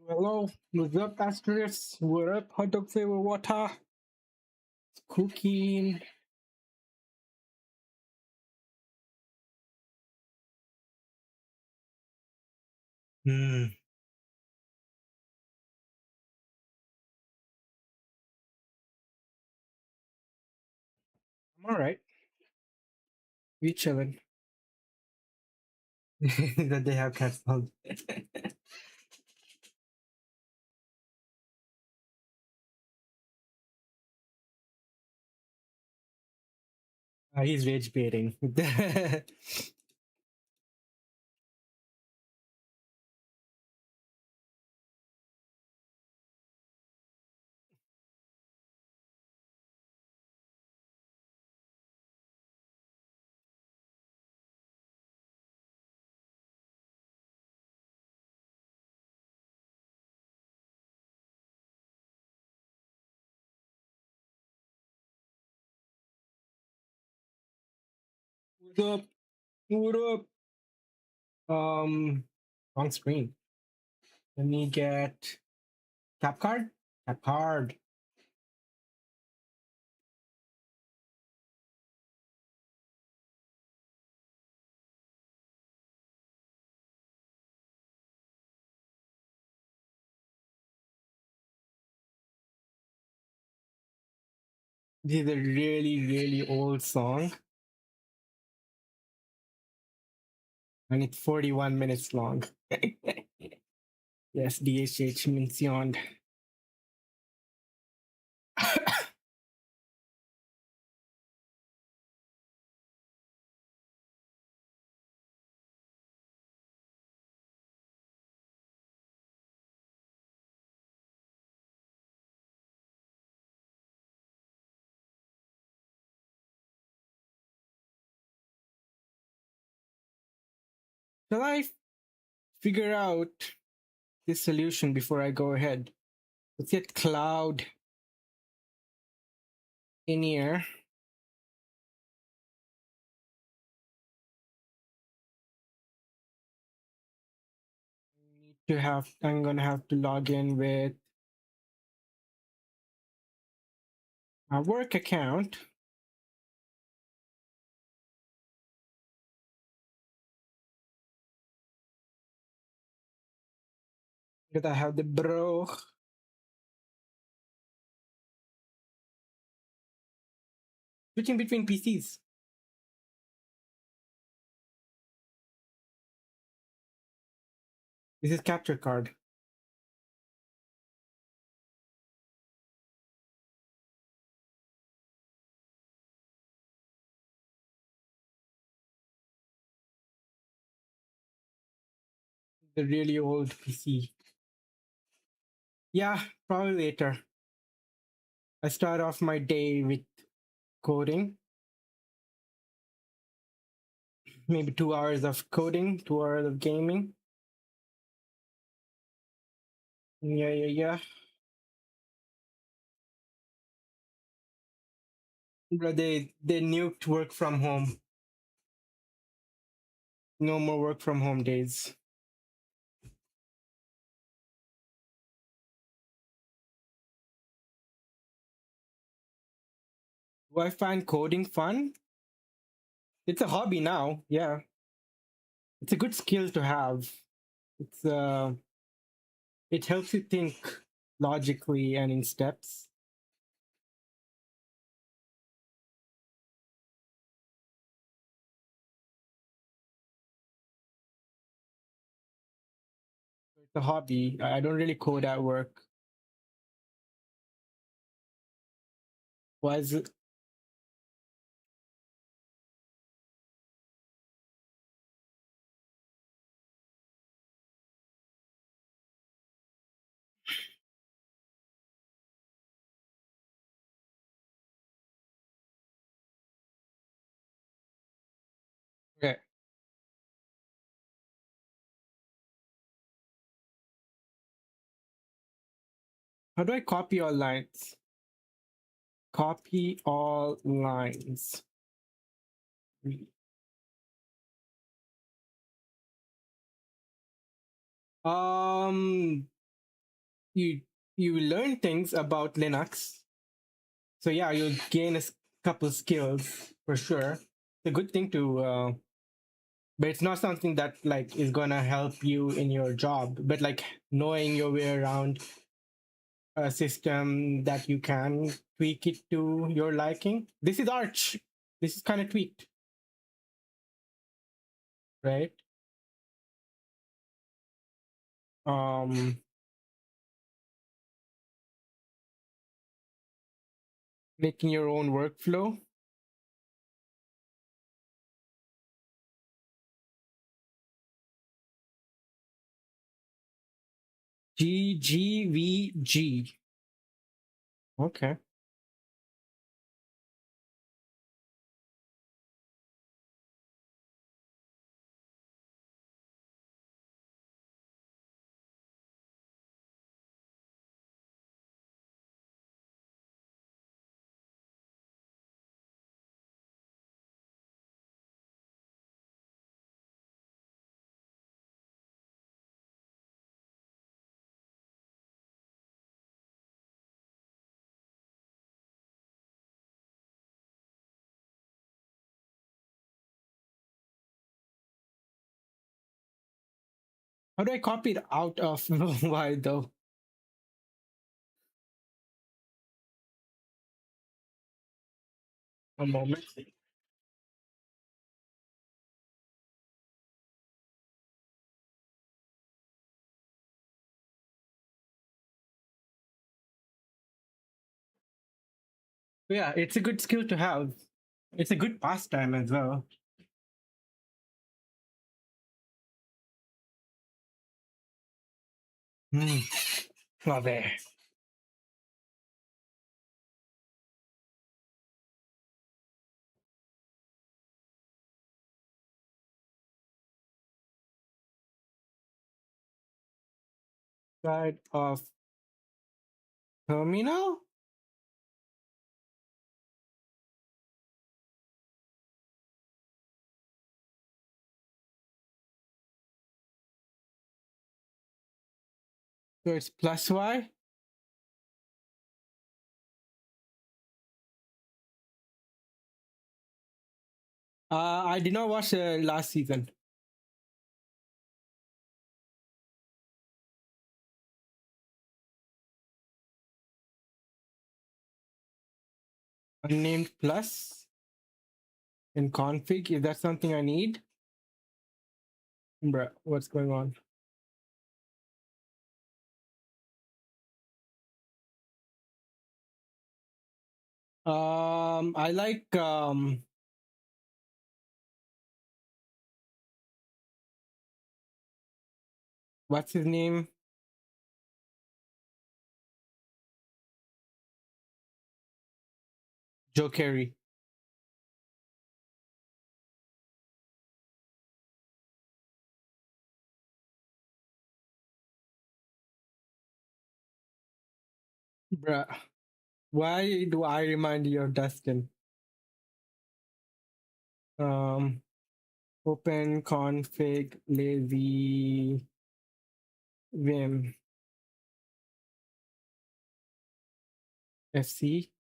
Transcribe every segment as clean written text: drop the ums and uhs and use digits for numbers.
Hello, what's up, Asterisk? What up, hot dog flavor water? Cooking. Hmm, I'm alright. You chilling? That they have canceled. He's rage baiting. What up? What up? Um, wrong screen. Let me get tap card. Tap card. This is a really, really old song, and it's 41 minutes long. Yes, DHH mentioned. Shall I figure out this solution before I go ahead? Let's get Cloud in here. I'm gonna have to log in with a work account. Because I have the bro. Switching between PCs. This is capture card. The really old PC. Yeah, probably later. I start off my day with coding. Maybe 2 hours of coding, 2 hours of gaming. Yeah. But they nuked work from home. No more work from home days. Do I find coding fun? It's a hobby now. Yeah, it's a good skill to have. It's it helps you think logically and in steps. It's a hobby. I don't really code at work. Was okay. How do I copy all lines? Copy all lines. Um, you you learn things about Linux. So yeah, you'll gain couple skills for sure. It's a good thing to, but it's not something that like is gonna help you in your job. But like knowing your way around a system that you can tweak it to your liking. This is Arch. This is kind of tweaked, right? Um, Making your own workflow. GGVG. Okay. How do I copy it out of why though? A moment. Yeah, it's a good skill to have. It's a good pastime as well. Hmm. Oh, there. Side of terminal. So it's plus Y. I did not watch the last season. Unnamed plus in config. Is that something I need? Bruh, what's going on? I like what's his name? Joe Carey. Bruh, why do I remind you of Dustin? Um, Open config lazy vim fc.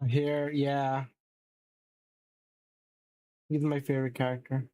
Here, yeah, he's my favorite character.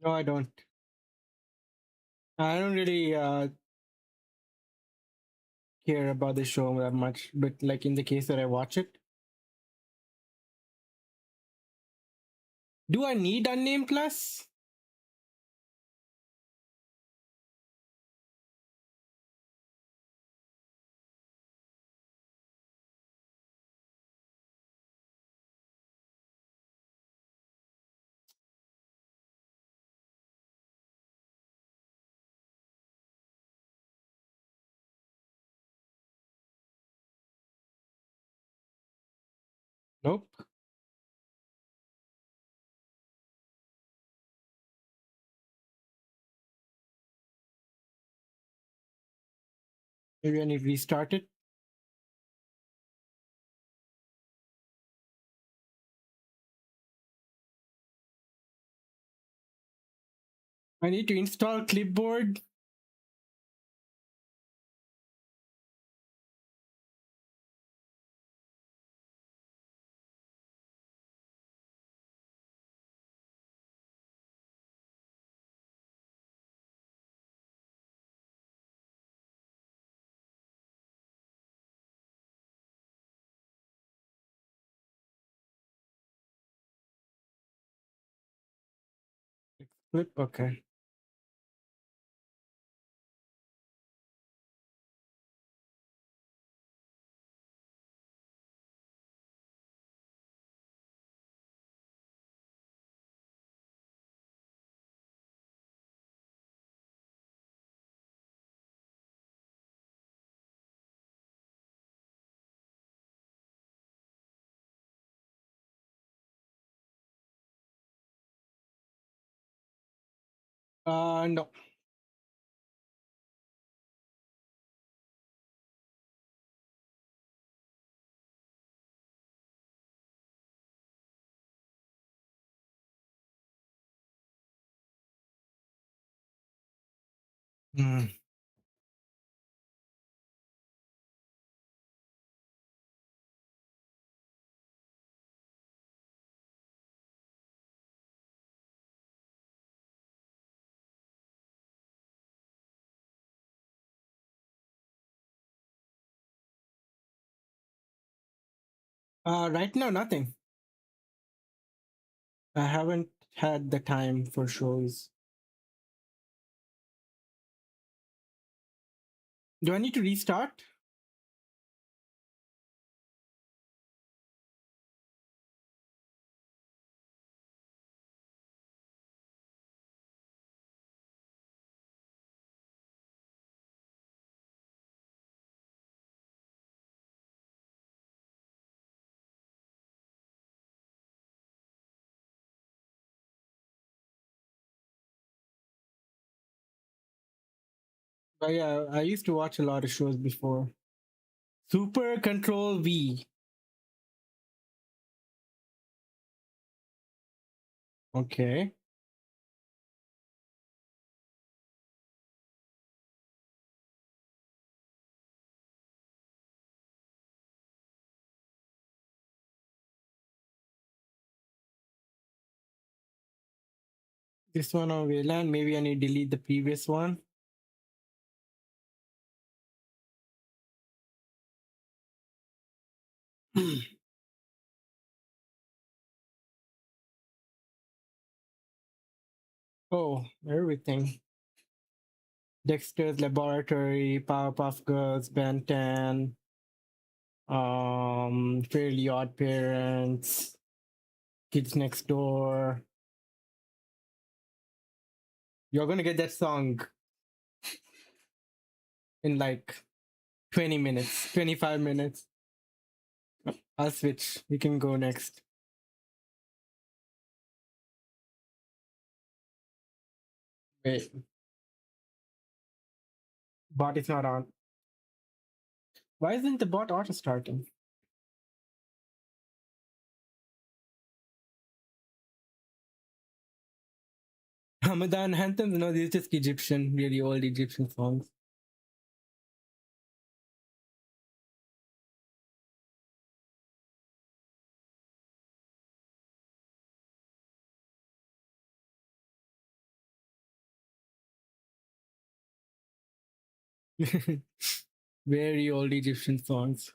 No, I don't. I don't really care about the show that much, but like in the case that I watch it, do I need Unnamed Plus? Nope. Maybe I need to restart it. I need to install Clipboard. Clip. Okay. No. Hmm. Right now, nothing. I haven't had the time for shows. Do I need to restart? But yeah, I used to watch a lot of shows before. Super Control V. Okay. This one on VLAN. Maybe I need to delete the previous one. Oh, everything. Dexter's Laboratory, Powerpuff Girls, Ben 10, Fairly Odd Parents, Kids Next Door. You're gonna get that song in like 20 minutes, 25 minutes. I'll switch. We can go next. Wait, bot is not on. Why isn't the bot auto starting? Ramadan anthems? No, these are just Egyptian, really old Egyptian songs. Very old Egyptian songs.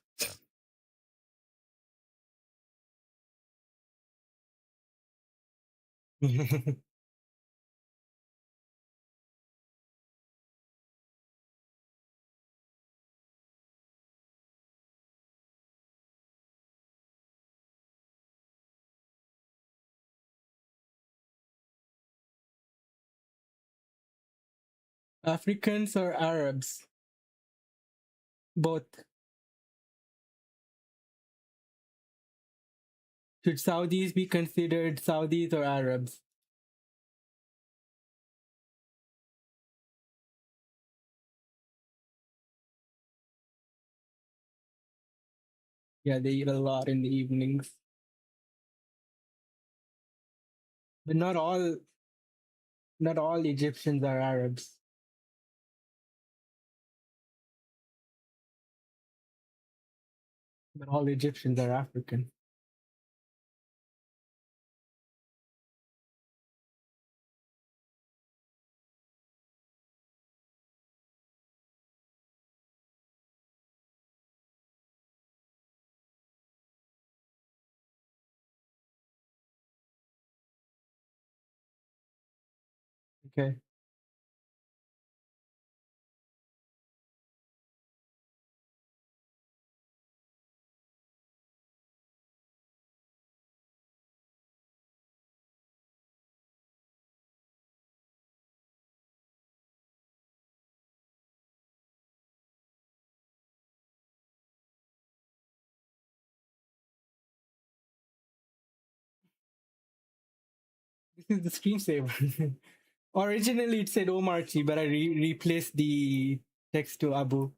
Africans or Arabs? Both. Should Saudis be considered Saudis or Arabs? Yeah, they eat a lot in the evenings. But not all Egyptians are Arabs. But all Egyptians are African. Okay. This is the screensaver. Originally it said Omarchi, but I replaced the text to Abu.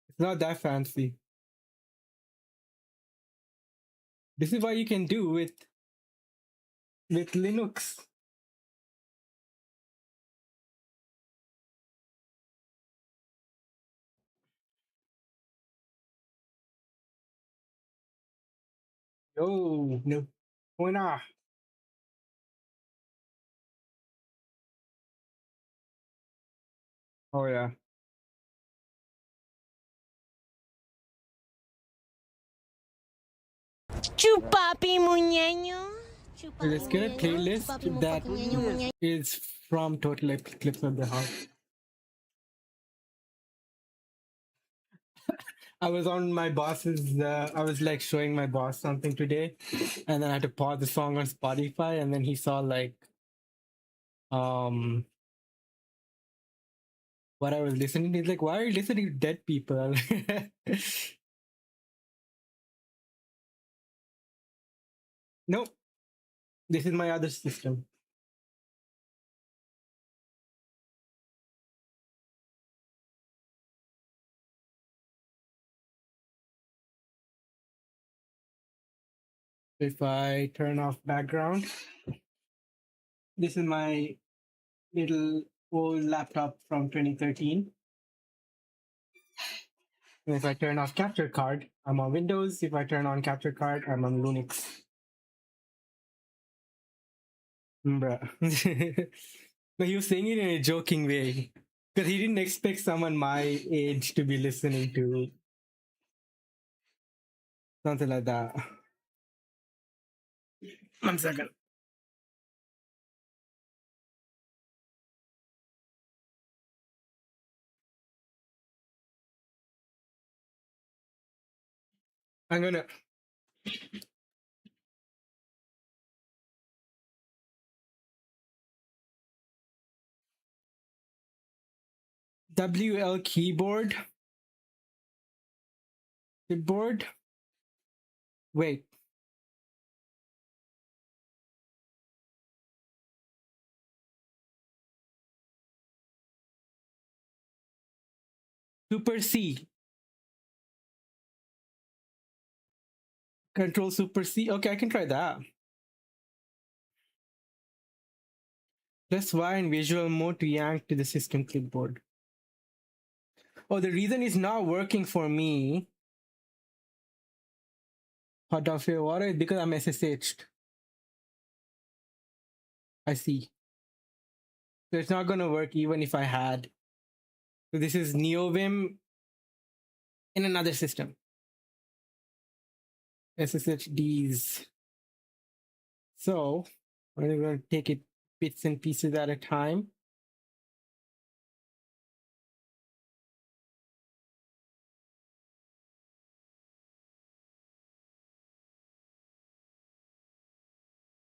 It's not that fancy. This is what you can do with Linux. Oh no. Why. Oh yeah. Chupapi muñeño. Chupapi Let's get a muñeño. playlist Chupapi mu that fucking ñeño muñeño. is from Total Eclipse of the Heart. I was on my boss's. I was like showing my boss something today, and then I had to pause the song on Spotify, and then he saw like um what I was listening. He's like, "Why are you listening to dead people?" Nope, this is my other system. If I turn off background, this is my little old laptop from 2013. And if I turn off capture card, I'm on Windows. If I turn on capture card, I'm on Linux. Bruh. But he was saying it in a joking way. Because he didn't expect someone my age to be listening to something like that. 1 second. I'm gonna WL keyboard. Wait, Super C. Control Super C. Okay, I can try that. Press Y in visual mode to yank to the system clipboard. Oh, the reason it's not working for me, hot off your water, is because I'm SSH'd. I see. So it's not going to work even if I had. So this is NeoVim in another system. SSHDs. So we're going to take it bits and pieces at a time.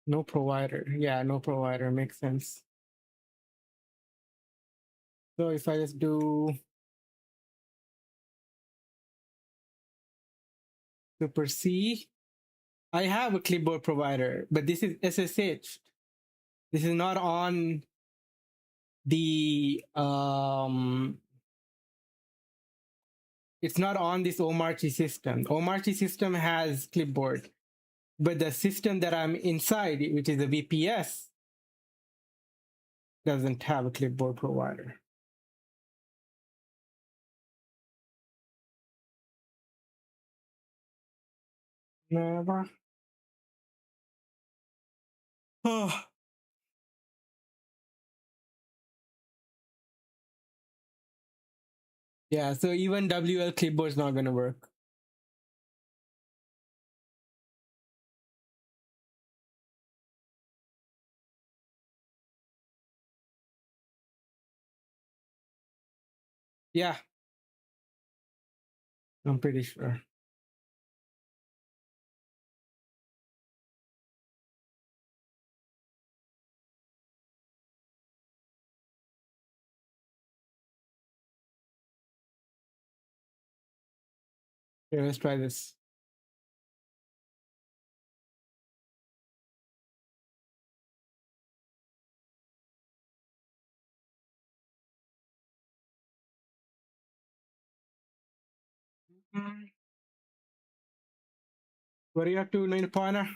No provider. Yeah, no provider makes sense. So if I just do super C, I have a clipboard provider, but this is SSH. This is not on the it's not on this OMRT system. OMRT system has clipboard, but the system that I'm inside, which is a VPS, doesn't have a clipboard provider. Never. Oh. Yeah, so even WL clipboard is not going to work. Yeah, I'm pretty sure. Okay, let's try this. What are you up to, Naina Partner?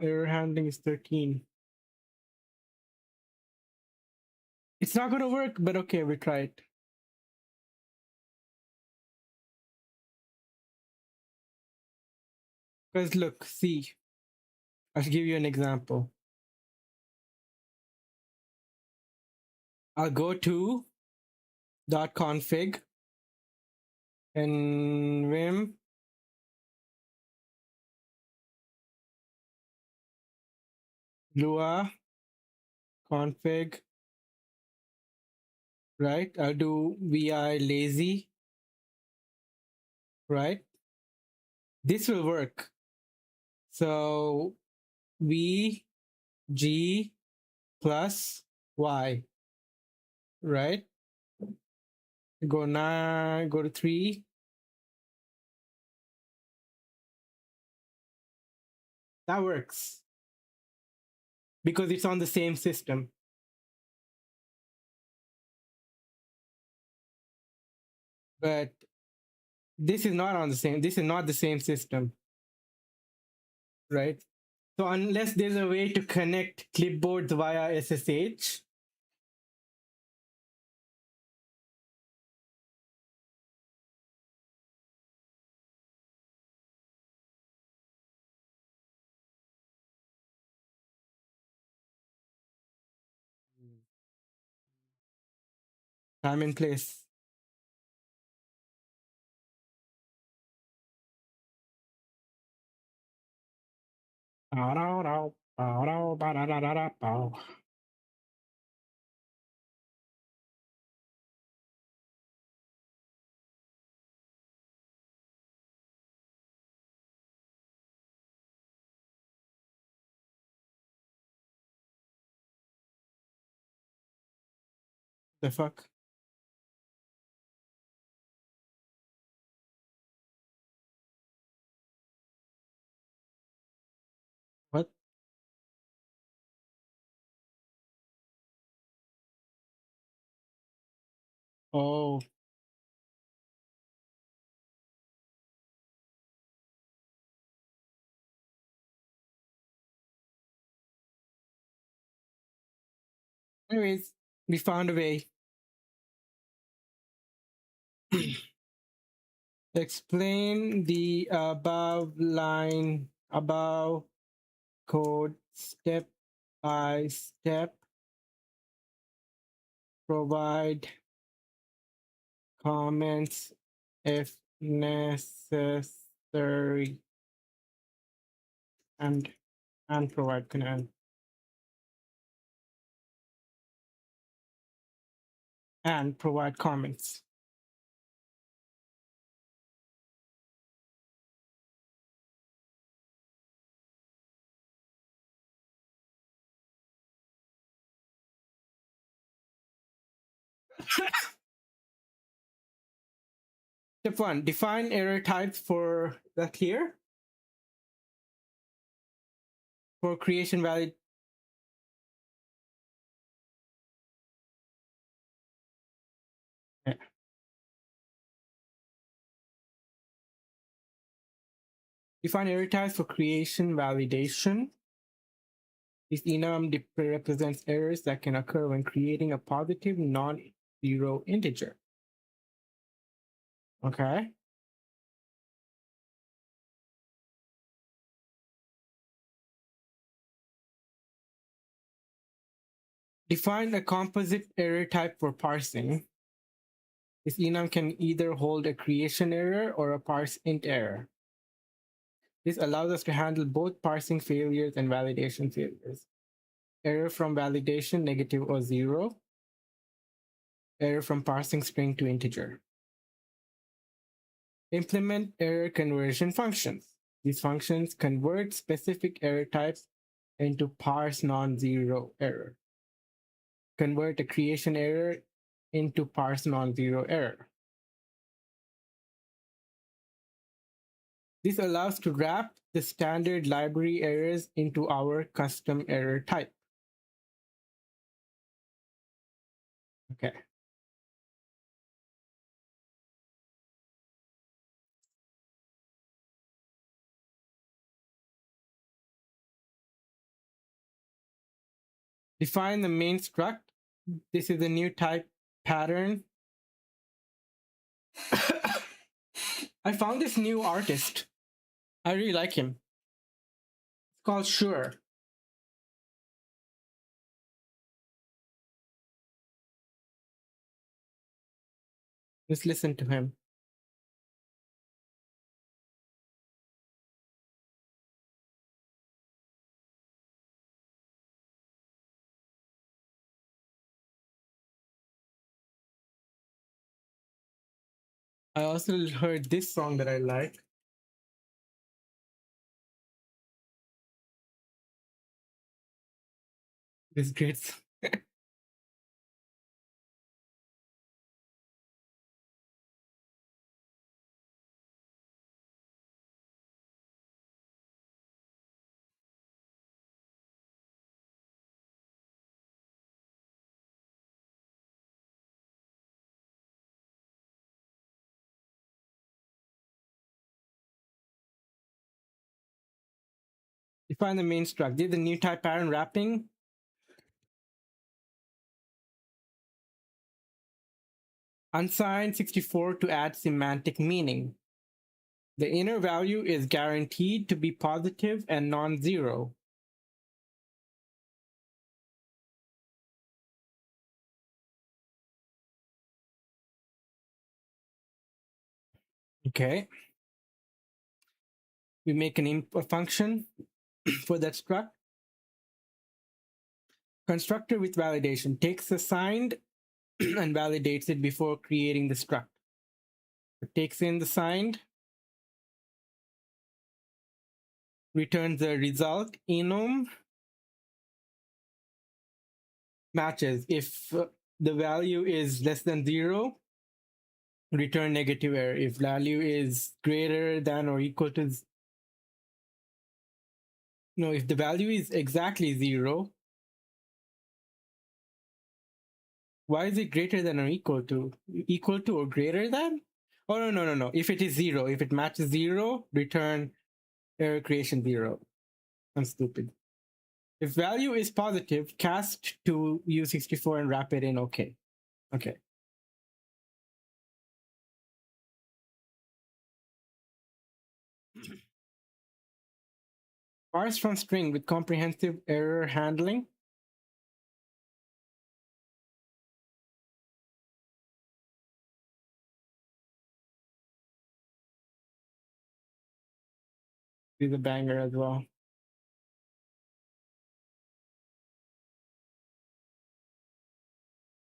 Error handling is 13. It's not going to work, but okay, we try it. Because look, see, I'll give you an example. I'll go to .config and vim lua config, right? I'll do vi lazy, right? This will work. So v g plus y, right? Go 9, go to 3. That works because it's on the same system. But this is not on the same, this is not the same system, right? So unless there's a way to connect clipboards via SSH, time and place. The fuck? What? Oh, Anyways, we found a way. Explain the above code step by step. Provide comments if necessary, and provide command and provide comments. Step 1, define error types for the clear. For creation valid. Define error types for creation validation. This enum represents errors that can occur when creating a positive non-zero integer. Okay. Define a composite error type for parsing. This enum can either hold a creation error or a parse int error. This allows us to handle both parsing failures and validation failures. Error from validation, negative or zero. Error from parsing string to integer. Implement error conversion functions. These functions convert specific error types into parse non-zero error. Convert a creation error into parse non-zero error. This allows to wrap the standard library errors into our custom error type. Okay. Define the main struct. This is a new type pattern. I found this new artist. I really like him. It's called Sure. Just listen to him. I also heard this song that I like. This great. Define the main struct. Did the new type pattern wrapping. Unsigned 64 to add semantic meaning. The inner value is guaranteed to be positive and non-zero. Okay. We make a function for that struct. Constructor with validation takes the signed and validates it before creating the struct. It takes in the signed, returns the result, enum, matches. If the value is less than zero, return negative error. If value is greater than or equal to, no, if the value is exactly zero, why is it greater than or equal to? Equal to or greater than? Oh, no. If it is zero, if it matches zero, return error creation zero. I'm stupid. If value is positive, cast to U64 and wrap it in OK. Okay. Parse from string with comprehensive error handling. Is a banger as well.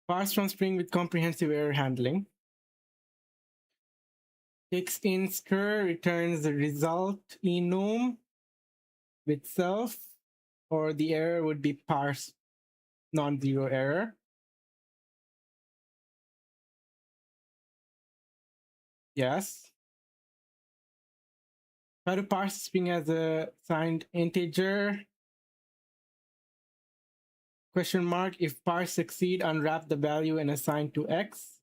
Parse from string with comprehensive error handling. Takes in str, returns the result enum with self, or the error would be parse non-zero error. Yes. Try to parse string as a signed integer. Question mark. If parse succeed, unwrap the value and assign to x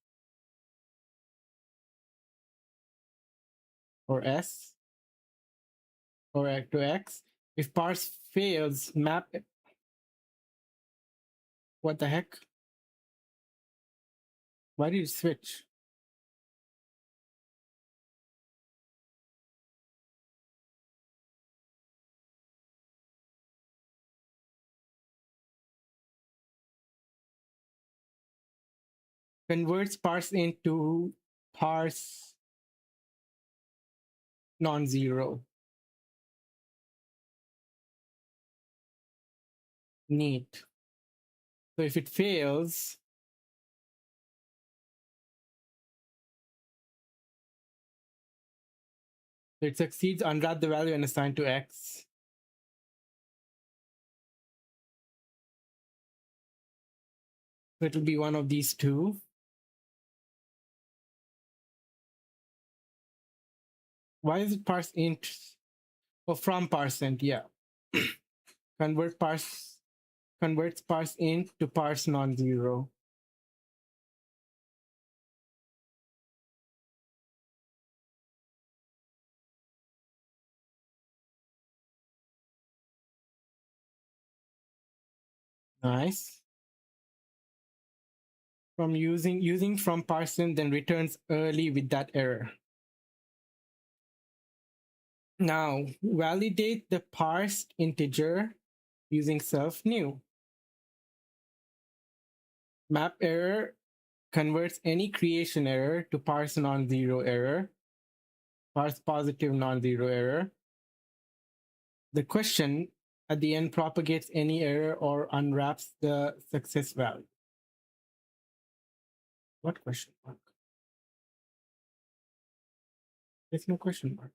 or s or to x. If parse fails, map. What the heck? Why did you switch? Converts parse into parse non-zero. Neat. So if it fails, it succeeds, unwrap the value and assign to x. So it'll be one of these two. Why is it parse int? Oh, from parseInt, yeah. Converts parse int to parse non-zero. Nice. From using from parseInt, then returns early with that error. Now validate the parsed integer using self new. Map error converts any creation error to parse non-zero error, parse positive non-zero error. The question at the end propagates any error or unwraps the success value. What question mark? There's no question mark.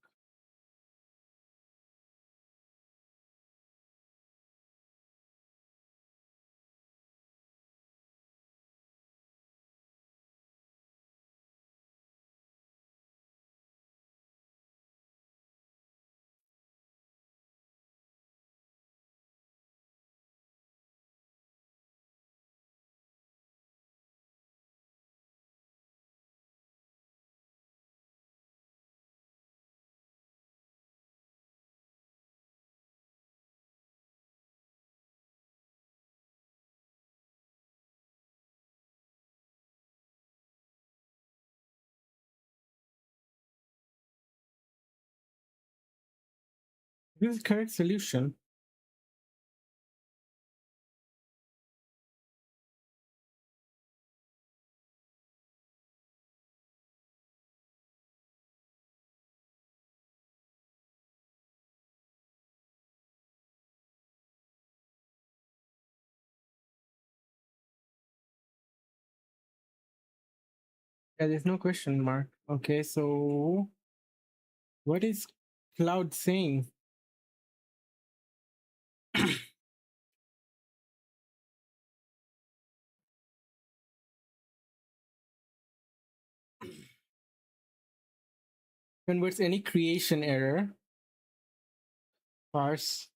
This is correct solution. Yeah, there's no question mark. Okay, so what is Cloud saying? Converts any creation error, parse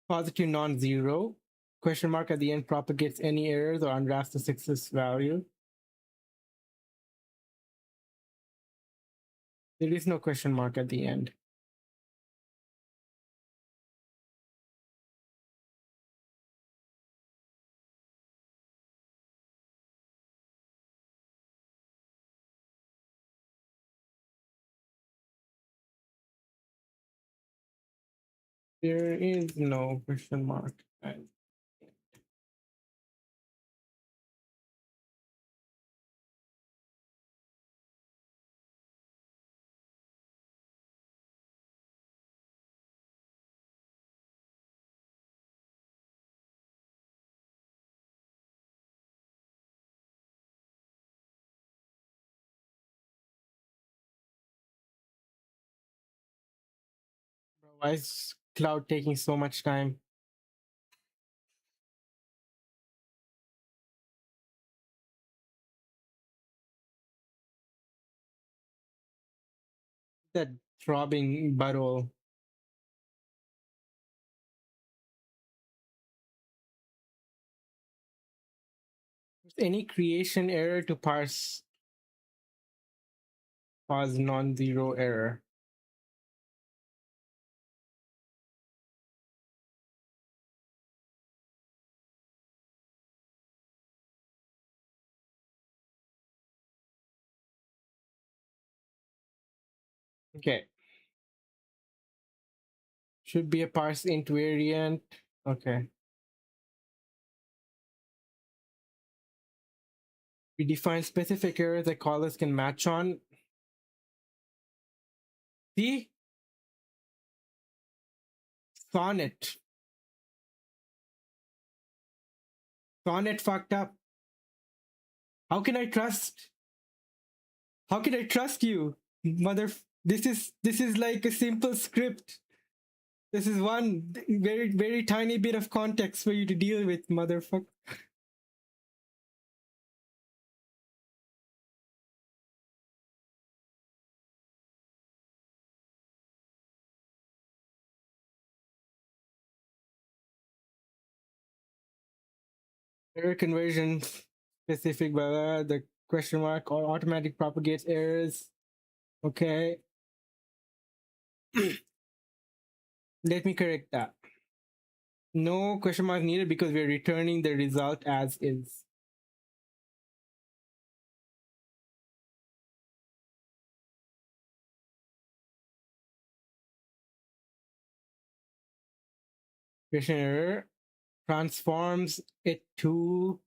positive non-zero, question mark at the end propagates any errors or unwraps the success value. There is no question mark at the end. There is no question mark. Why is Cloud taking so much time? That throbbing butthole. Any creation error to parse was non-zero error. Okay. Should be a parse int variant. Okay. We define specific errors that callers can match on. See? Sonnet. Sonnet fucked up. How can I trust? How can I trust you? Mother, this is like a simple script. This is one very tiny bit of context for you to deal with, motherfucker. Error conversion specific, blah, blah, the question mark or automatic propagates errors. Okay. Let me correct that. No question mark needed because we're returning the result as is. Question error transforms it to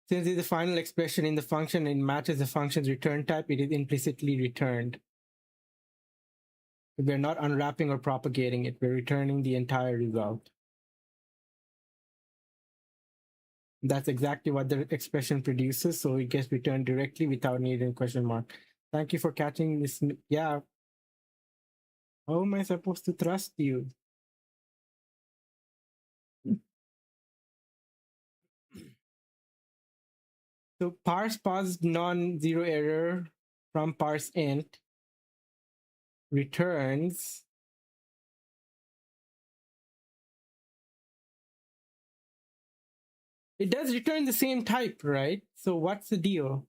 since it's the final expression in the function and matches the function's return type, it is implicitly returned. We're not unwrapping or propagating it, we're returning the entire result. That's exactly what the expression produces, so it gets returned directly without needing a question mark. Thank you for catching this. Yeah. How am I supposed to trust you? So parse paused non-zero error from parse int returns it does return the same type, right? So what's the deal?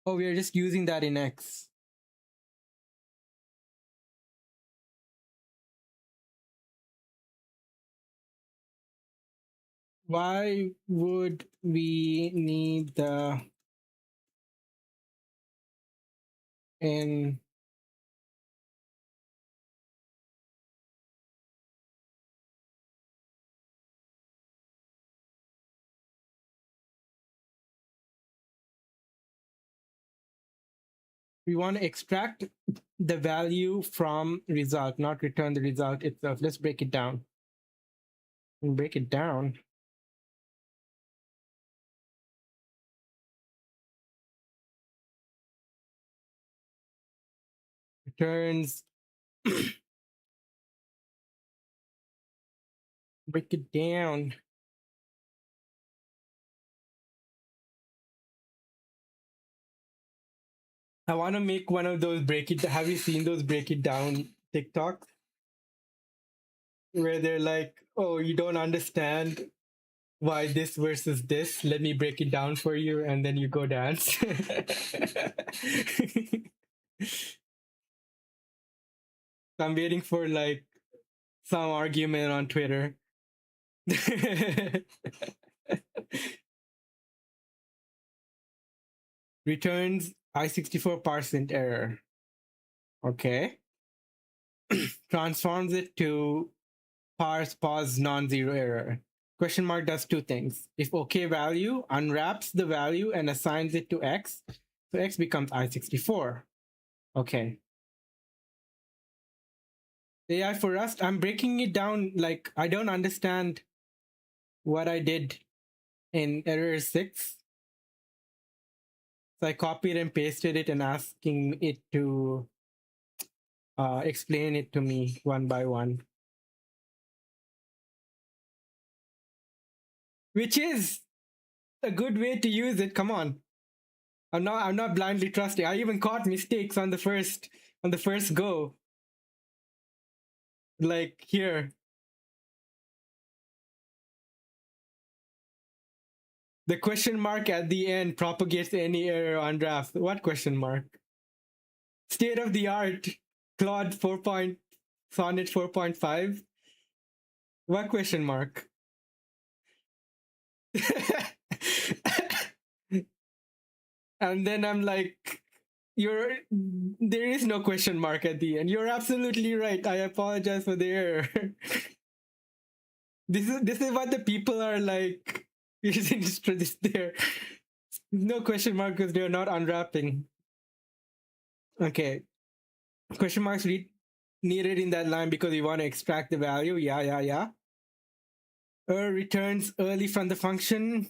Oh, we are just using that in X. Why would we need the in we want to extract the value from result, not return the result itself. Let's break it down. Break it down. Returns. Break it down. I want to make one of those break it. Have you seen those break it down TikToks where they're like, "Oh, you don't understand why this versus this. Let me break it down for you, and then you go dance. I'm waiting for like some argument on Twitter. Returns I64 parsent error. Okay. Transforms it to parse pause non-zero error. Question mark does two things. If OK value, unwraps the value and assigns it to X. So X becomes I64. Okay. AI for Rust, I'm breaking it down like I don't understand what I did in error 6. So I copied and pasted it and asking it to explain it to me one by one. Which is a good way to use it. Come on. I'm not blindly trusting. I even caught mistakes on the first go. Like here. The question mark at the end propagates any error on draft. What question mark? State of the art. Claude 4. Sonnet 4.5. What question mark? And then I'm like, there is no question mark at the end. You're absolutely right. I apologize for the error. This is what the people are like using this there. No question mark because they're not unwrapping. Okay. Question marks needed in that line because we want to extract the value. Yeah. Returns early from the function.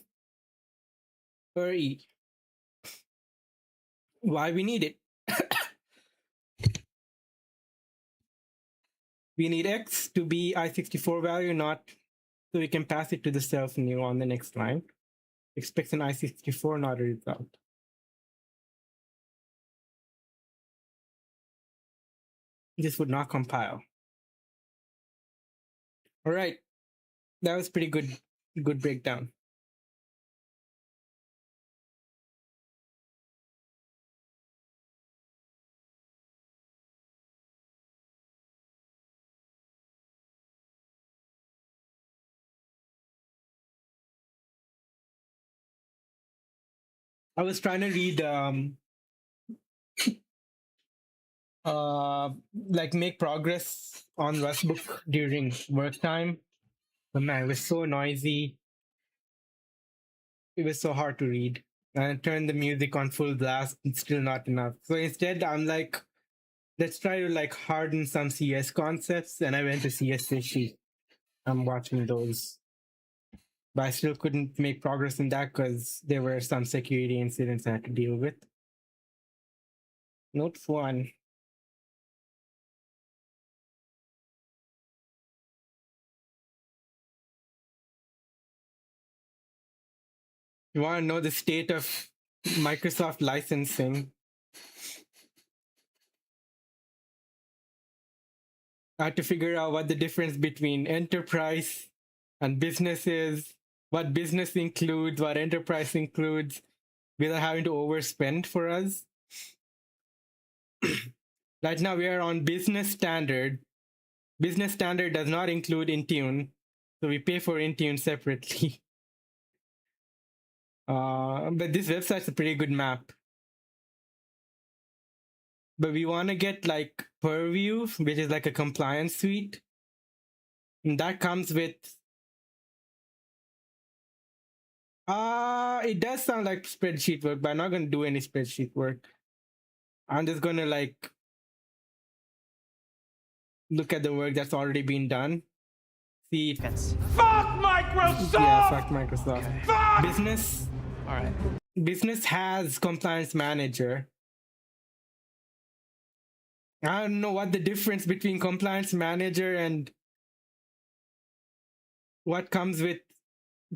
E. Why we need it? We need X to be I64 value, not so we can pass it to the self new on the next line. Expects an I64, not a result. This would not compile. All right. That was pretty good breakdown. I was trying to read like make progress on Rustbook during work time. But man, it was so noisy. It was so hard to read. And I turned the music on full blast. It's still not enough. So instead, I'm like, let's try to like harden some CS concepts. And I went to CS Fishy. I'm watching those. But I still couldn't make progress in that because there were some security incidents I had to deal with. Not fun. You want to know the state of Microsoft licensing? I had to figure out what the difference between enterprise and business is, what business includes, what enterprise includes, without having to overspend for us. Right now, we are on business standard. Business standard does not include Intune, so we pay for Intune separately. But this website's a pretty good map. But we want to get like Purview, which is like a compliance suite. And that comes with it does sound like spreadsheet work, but I'm not going to do any spreadsheet work. I'm just going to like look at the work that's already been done. See. Fuck Microsoft! Yeah, fuck Microsoft. Okay. Fuck! Business. All right. Business has compliance manager. I don't know what the difference between compliance manager and what comes with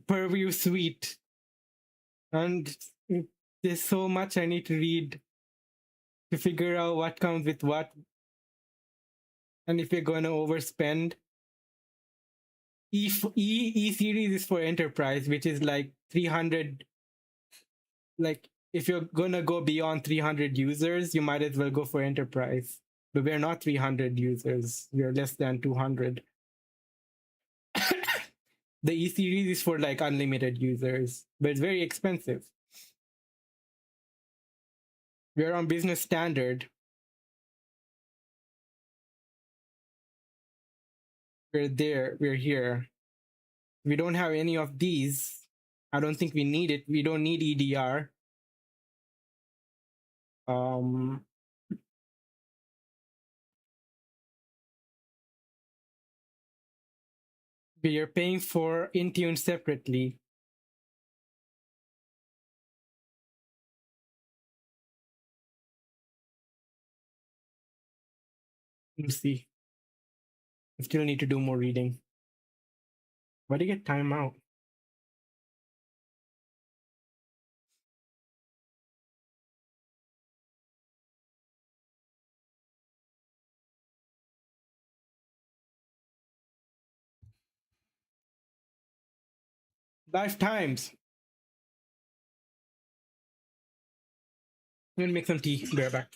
Purview suite. And there's so much I need to read to figure out what comes with what. And if you're going to overspend. E series is for enterprise, which is like 300. Like if you're gonna go beyond 300 users, you might as well go for enterprise. But we're not 300 users. We're less than 200. The E series is for like unlimited users, but it's very expensive. We're on business standard. We're there. We're here. We don't have any of these. I don't think we need it. We don't need EDR. Um, we are paying for Intune separately. Let's see. I still need to do more reading. Why do you get time out? Lifetimes. I'm gonna make some tea. Be right back.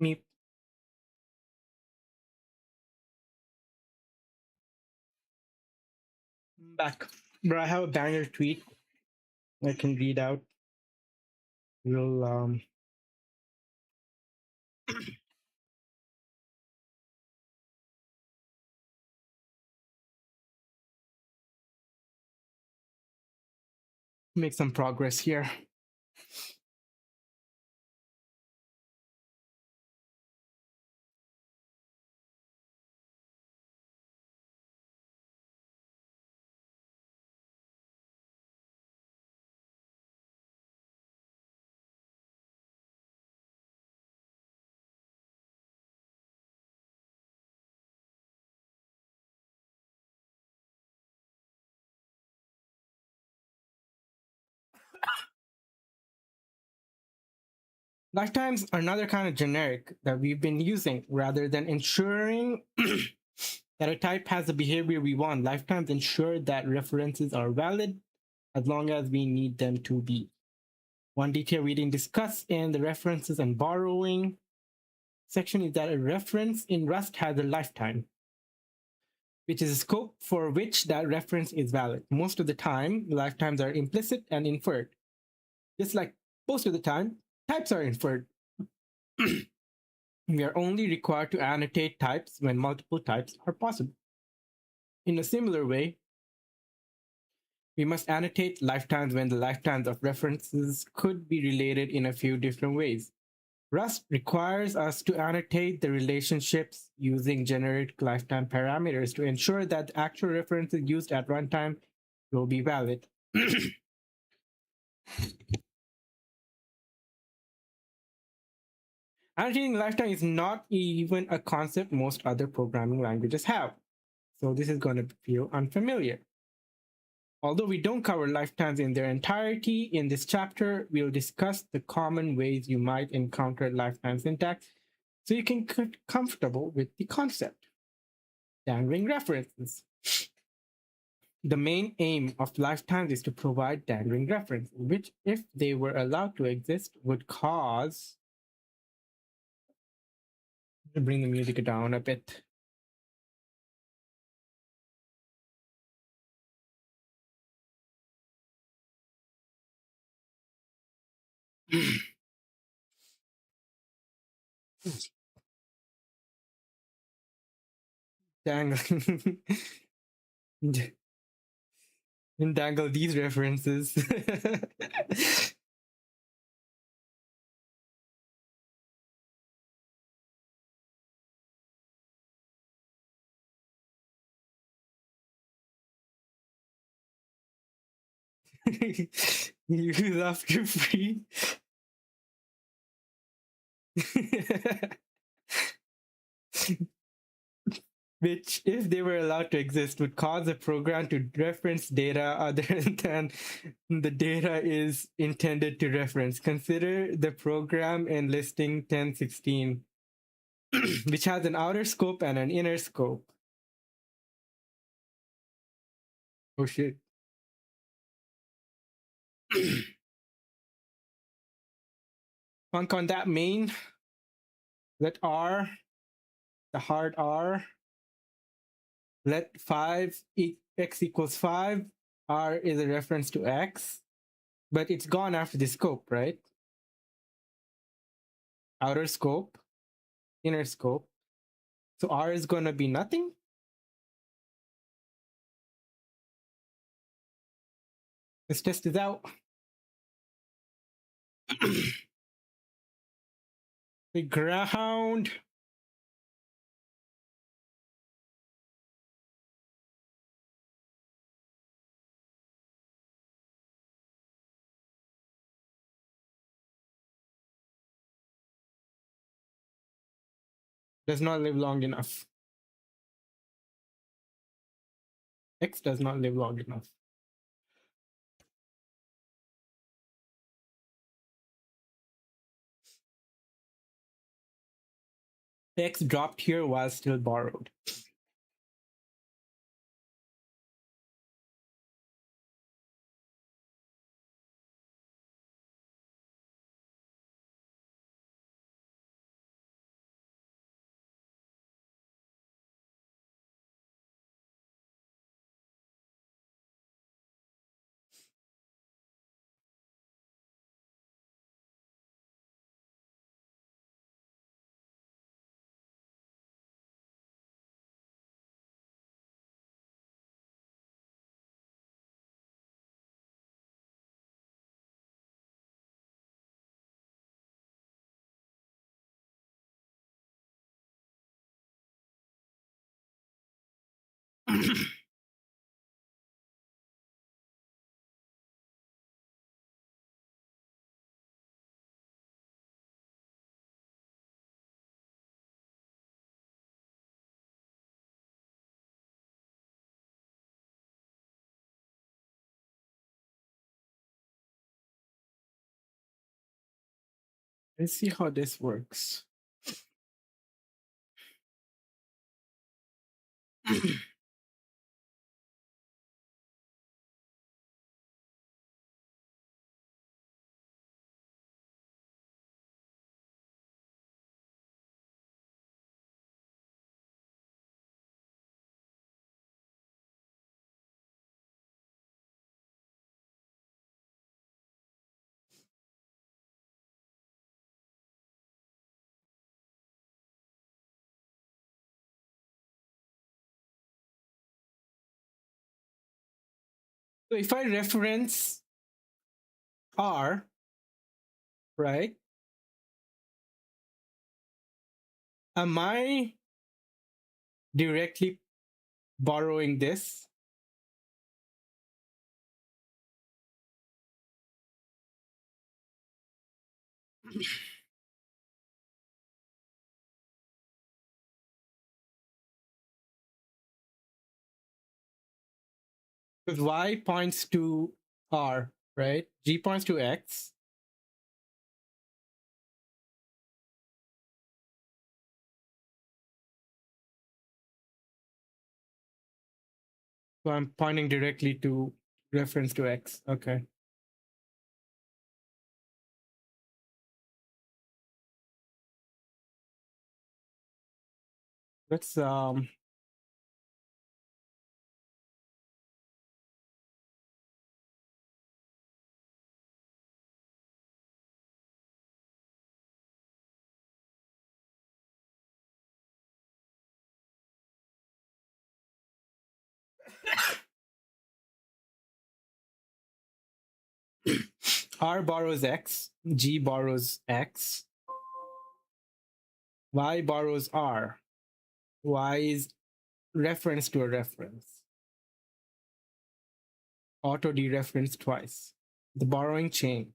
Me back. But I have a banger tweet I can read out. We'll make some progress here. Lifetimes are another kind of generic that we've been using rather than ensuring that a type has the behavior we want. Lifetimes ensure that references are valid as long as we need them to be. One detail we didn't discuss in the references and borrowing section is that a reference in Rust has a lifetime, which is a scope for which that reference is valid. Most of the time, lifetimes are implicit and inferred. Just like most of the time, types are inferred. We are only required to annotate types when multiple types are possible. In a similar way, we must annotate lifetimes when the lifetimes of references could be related in a few different ways. Rust requires us to annotate the relationships using generic lifetime parameters to ensure that the actual references used at runtime will be valid. Annotating lifetime is not even a concept most other programming languages have, so this is going to feel unfamiliar. Although we don't cover lifetimes in their entirety in this chapter, we'll discuss the common ways you might encounter lifetime syntax so you can get comfortable with the concept. Dangling references. The main aim of lifetimes is to provide dangling references, which, if they were allowed to exist, would cause. Bring the music down a bit. Dangling. Entangle these references. Use after free. Which, if they were allowed to exist, would cause a program to reference data other than the data is intended to reference. Consider the program in listing 1016, which has an outer scope and an inner scope. Oh shit. Funk on that main. Let R, the hard R. Let 5 x equals 5. R is a reference to x, but it's gone after the scope, right? Outer scope, inner scope. So R is going to be nothing. Let's test this out. The ground. Does not live long enough. X does not live long enough. X dropped here while still borrowed. Let's see how this works. So if I reference R, right, am I directly borrowing this? Because Y points to R, right? G points to X. So I'm pointing directly to reference to X. Okay. Let's R borrows X, G borrows X, Y borrows R. Y is reference to a reference. Auto dereference twice. The borrowing chain.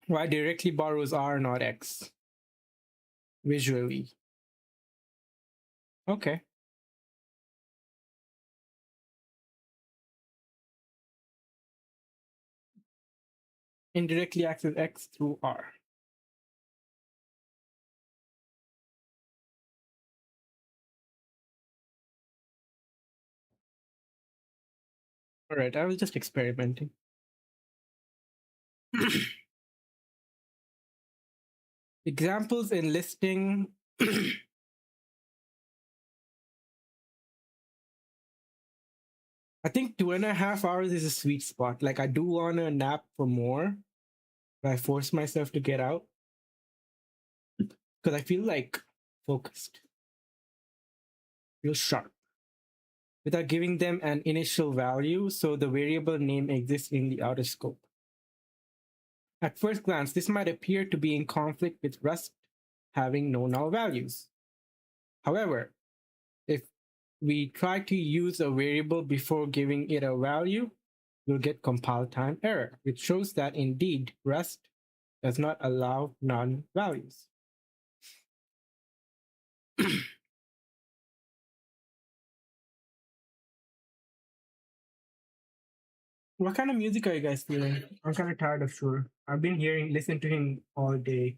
Y directly borrows R, not X. Visually. Okay. Indirectly access X through R. All right, I was just experimenting. Examples in listing. I think 2.5 hours is a sweet spot. Like I do want to nap for more, but I force myself to get out because I feel like focused, feel sharp, without giving them an initial value, so the variable name exists in the outer scope. At first glance, this might appear to be in conflict with Rust having no null values. However, if we try to use a variable before giving it a value, you'll get compile time error, which shows that indeed Rust does not allow non-values. What kind of music are you guys feeling? I'm kind of tired of Shure. I've been listening to him all day.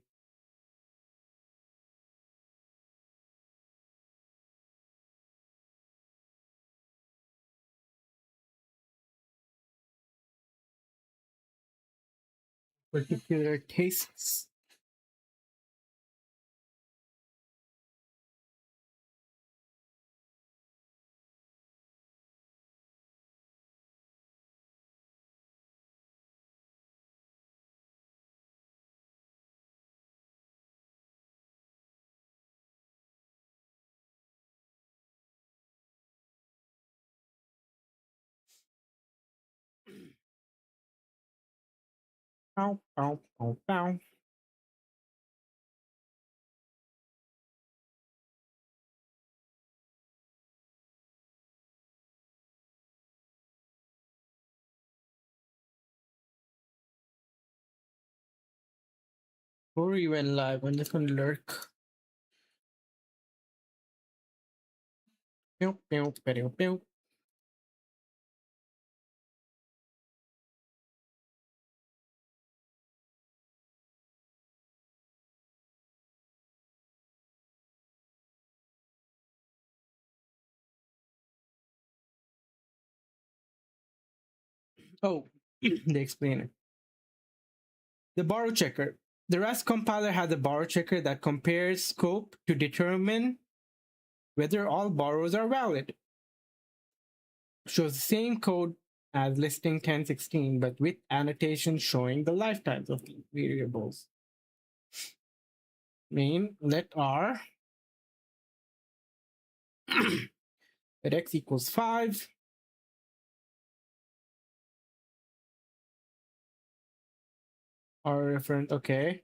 Particular tastes. Bow, bow, bow, bow. Before we went live, I'm just gonna lurk. Pew, pew, pew, pew. Oh, they explain it. The borrow checker. The Rust compiler has a borrow checker that compares scope to determine whether all borrows are valid. Shows the same code as listing 1016, but with annotations showing the lifetimes of the variables. Main, let R at x equals 5. R reference, okay.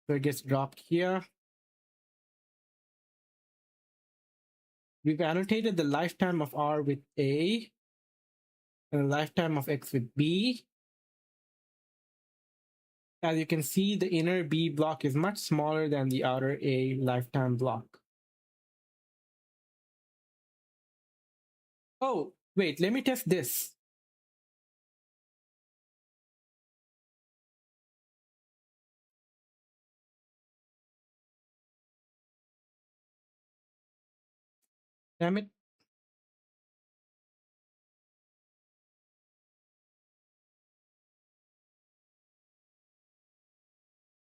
So it gets dropped here. We've annotated the lifetime of R with A and the lifetime of X with B. As you can see, the inner B block is much smaller than the outer A lifetime block. Oh, wait, let me test this. Damn it.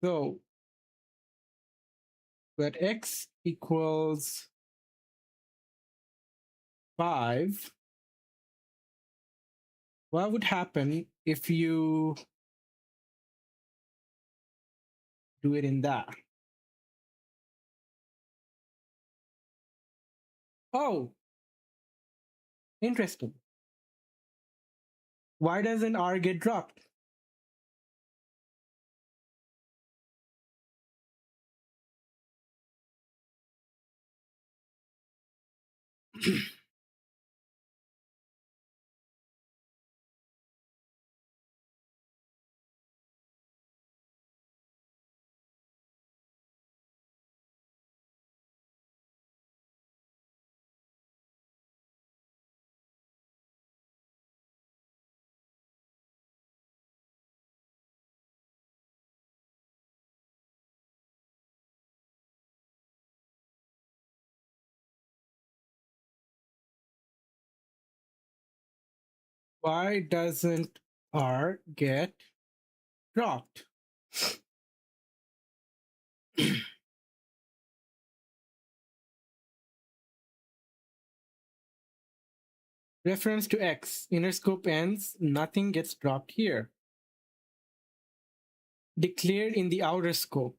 So, let X equals 5. What would happen if you do it in that? Oh, interesting. Why doesn't R get dropped? Why doesn't R get dropped? Reference to X. Inner scope ends. Nothing gets dropped here. Declared in the outer scope.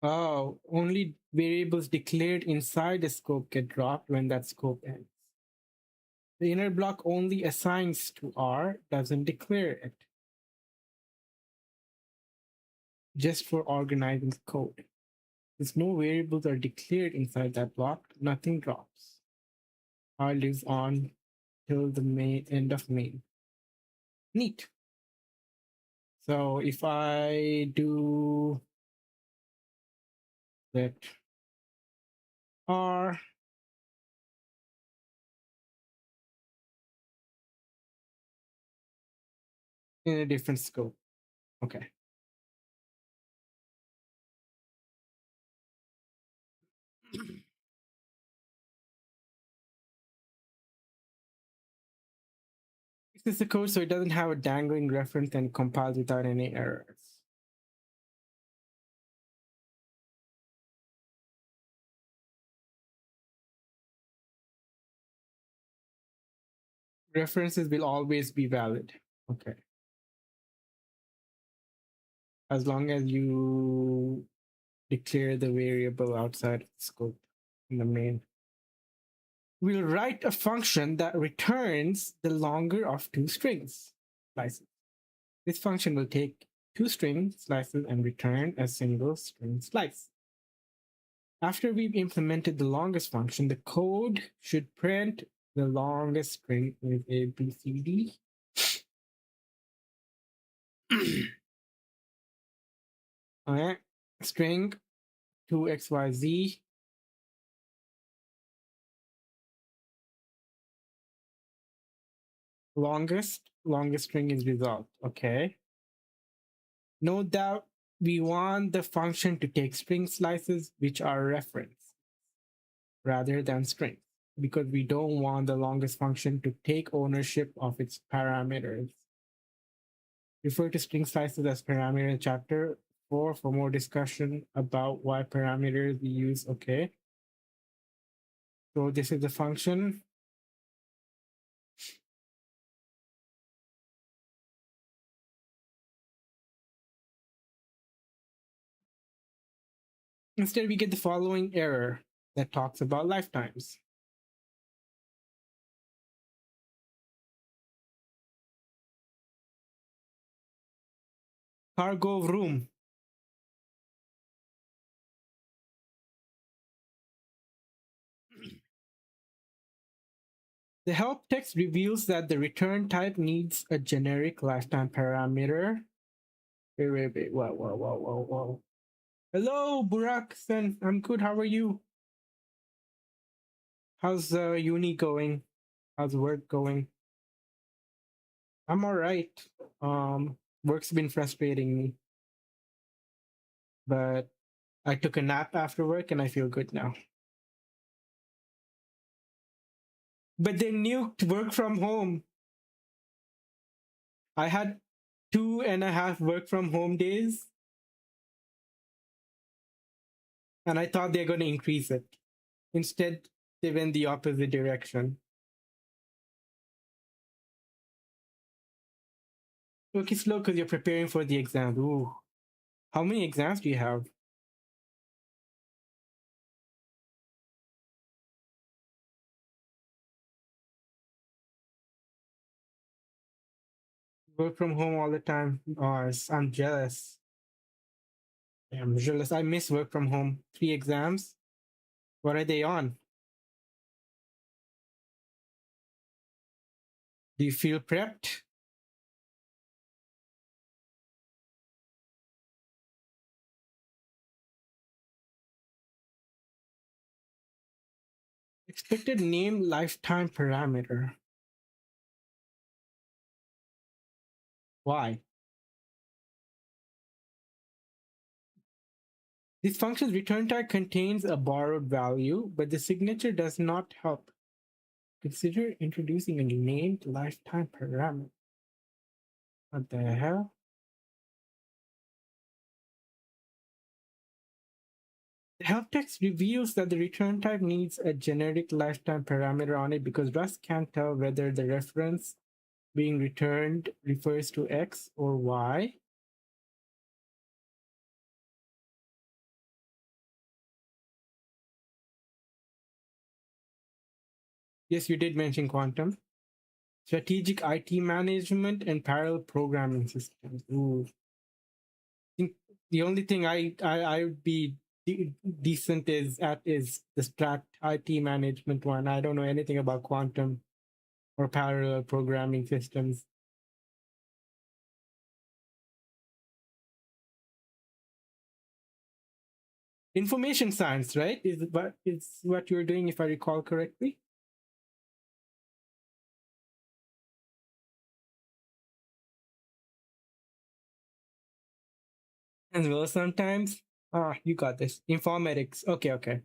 Oh, only variables declared inside the scope get dropped when that scope ends. The inner block only assigns to R, doesn't declare it. Just for organizing code. Since no variables are declared inside that block, nothing drops. R lives on till the end of main. Neat. So if I do let R in a different scope. Okay. This is the code so it doesn't have a dangling reference and compiles without any errors. References will always be valid. Okay. As long as you declare the variable outside of the scope in the main. We'll write a function that returns the longer of two strings slices. This function will take two string slices and return a single string slice. After we've implemented the longest function, the code should print the longest string with A, B, C, D. Okay. String 2xyz. Longest string is result. Okay. No doubt we want the function to take string slices, which are reference, rather than strings, because we don't want the longest function to take ownership of its parameters. Refer to string slices as parameter in chapter 4 for more discussion about why parameters we use. Okay. So this is the function. Instead, we get the following error that talks about lifetimes. Cargo room. The help text reveals that the return type needs a generic lifetime parameter. Wait. Whoa. Hello, Burak-san. I'm good. How are you? How's uni going? How's work going? I'm all right. Work's been frustrating me, but I took a nap after work and I feel good now. But they nuked work from home. I had 2.5 work from home days, and I thought they're going to increase it. Instead, they went the opposite direction. Look, it's slow because you're preparing for the exam. Ooh. How many exams do you have? Work from home all the time. Oh, I'm jealous. I'm jealous. I miss work from home. 3 exams. What are they on? Do you feel prepped? Expected name lifetime parameter. Why? This function's return type contains a borrowed value, but the signature does not help. Consider introducing a named lifetime parameter. What the hell? The help text reveals that the return type needs a generic lifetime parameter on it because Rust can't tell whether the reference being returned refers to X or Y. Yes, you did mention quantum. Strategic IT management and parallel programming systems. Ooh. I think the only thing I would be decent is the strat IT management one. I don't know anything about quantum or parallel programming systems. Information science, right? Is what you're doing, if I recall correctly. As well, sometimes. Ah, you got this. Informatics. Okay.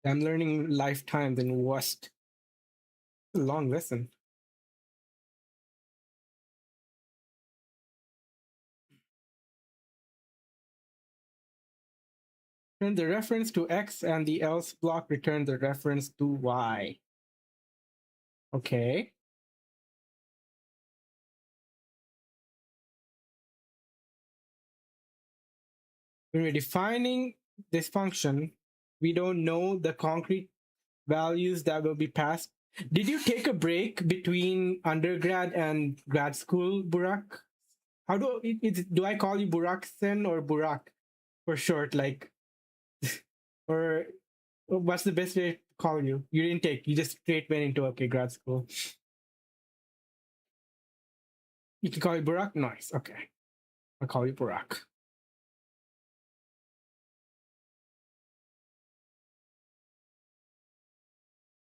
I'm learning lifetimes in West. A long lesson. Return the reference to X and the else block return the reference to Y. Okay. When we're defining this function, we don't know the concrete values that will be passed Did you take a break between undergrad and grad school, Burak? How do I call you Burak Sen or Burak for short? Like, or what's the best way to call you? You didn't take. You just straight went into okay grad school. You can call you Burak. Nice. Okay, I'll call you Burak.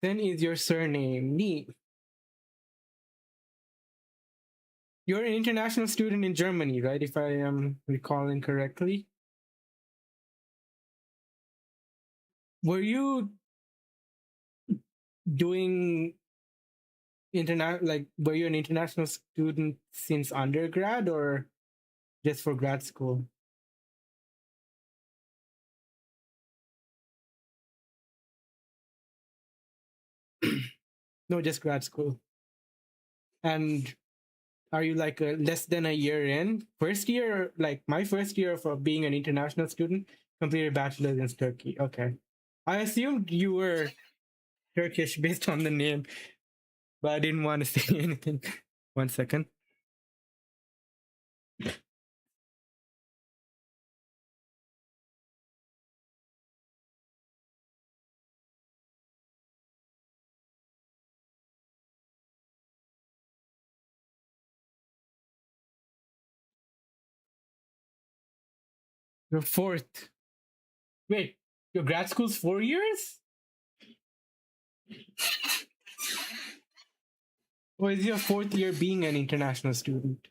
Then is your surname Ni? You're an international student in Germany, right? If I am recalling correctly. Were you doing were you an international student since undergrad or just for grad school? No, just grad school. And are you like less than a year in? First year, like my first year for being an international student, completed bachelor's in Turkey. Okay. I assumed you were Turkish based on the name, but I didn't want to say anything. 1 second. Your fourth. Wait, your grad school's 4 years? Or is your fourth year being an international student?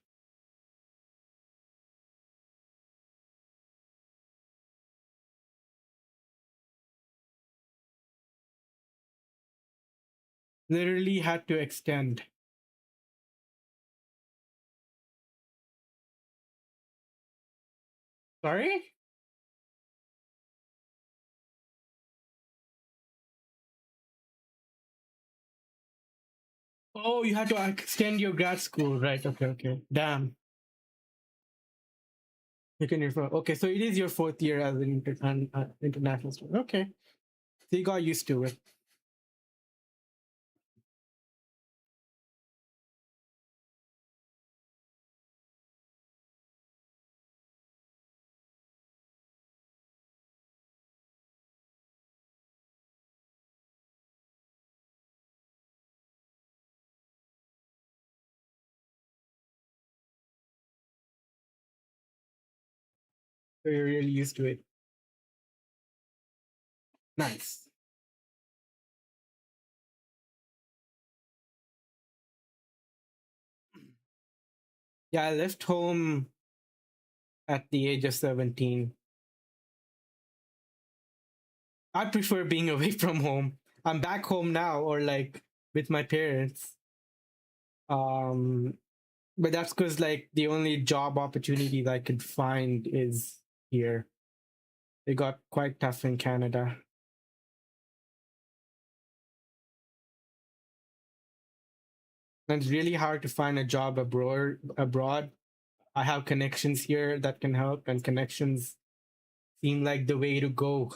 Literally had to extend. Sorry? Oh, you had to extend your grad school, right? Okay, okay. Damn. You can refer. Okay, so it is your fourth year as an international student. Okay, so you got used to it. So you're really used to it. Nice. Yeah, I left home at the age of 17. I prefer being away from home. I'm back home now or like with my parents. Um, but that's because like the only job opportunity that I could find is here. It got quite tough in Canada. And it's really hard to find a job abroad. I have connections here that can help, and connections seem like the way to go.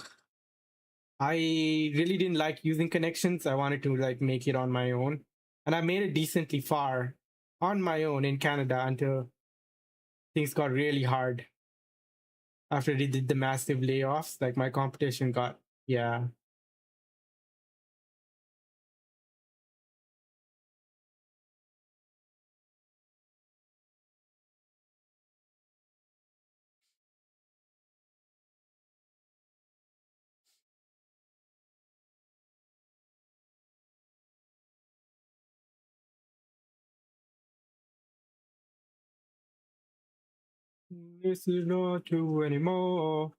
I really didn't like using connections. I wanted to like make it on my own. And I made it decently far on my own in Canada until things got really hard after they did the massive layoffs. Like my competition got, yeah. This is not true anymore.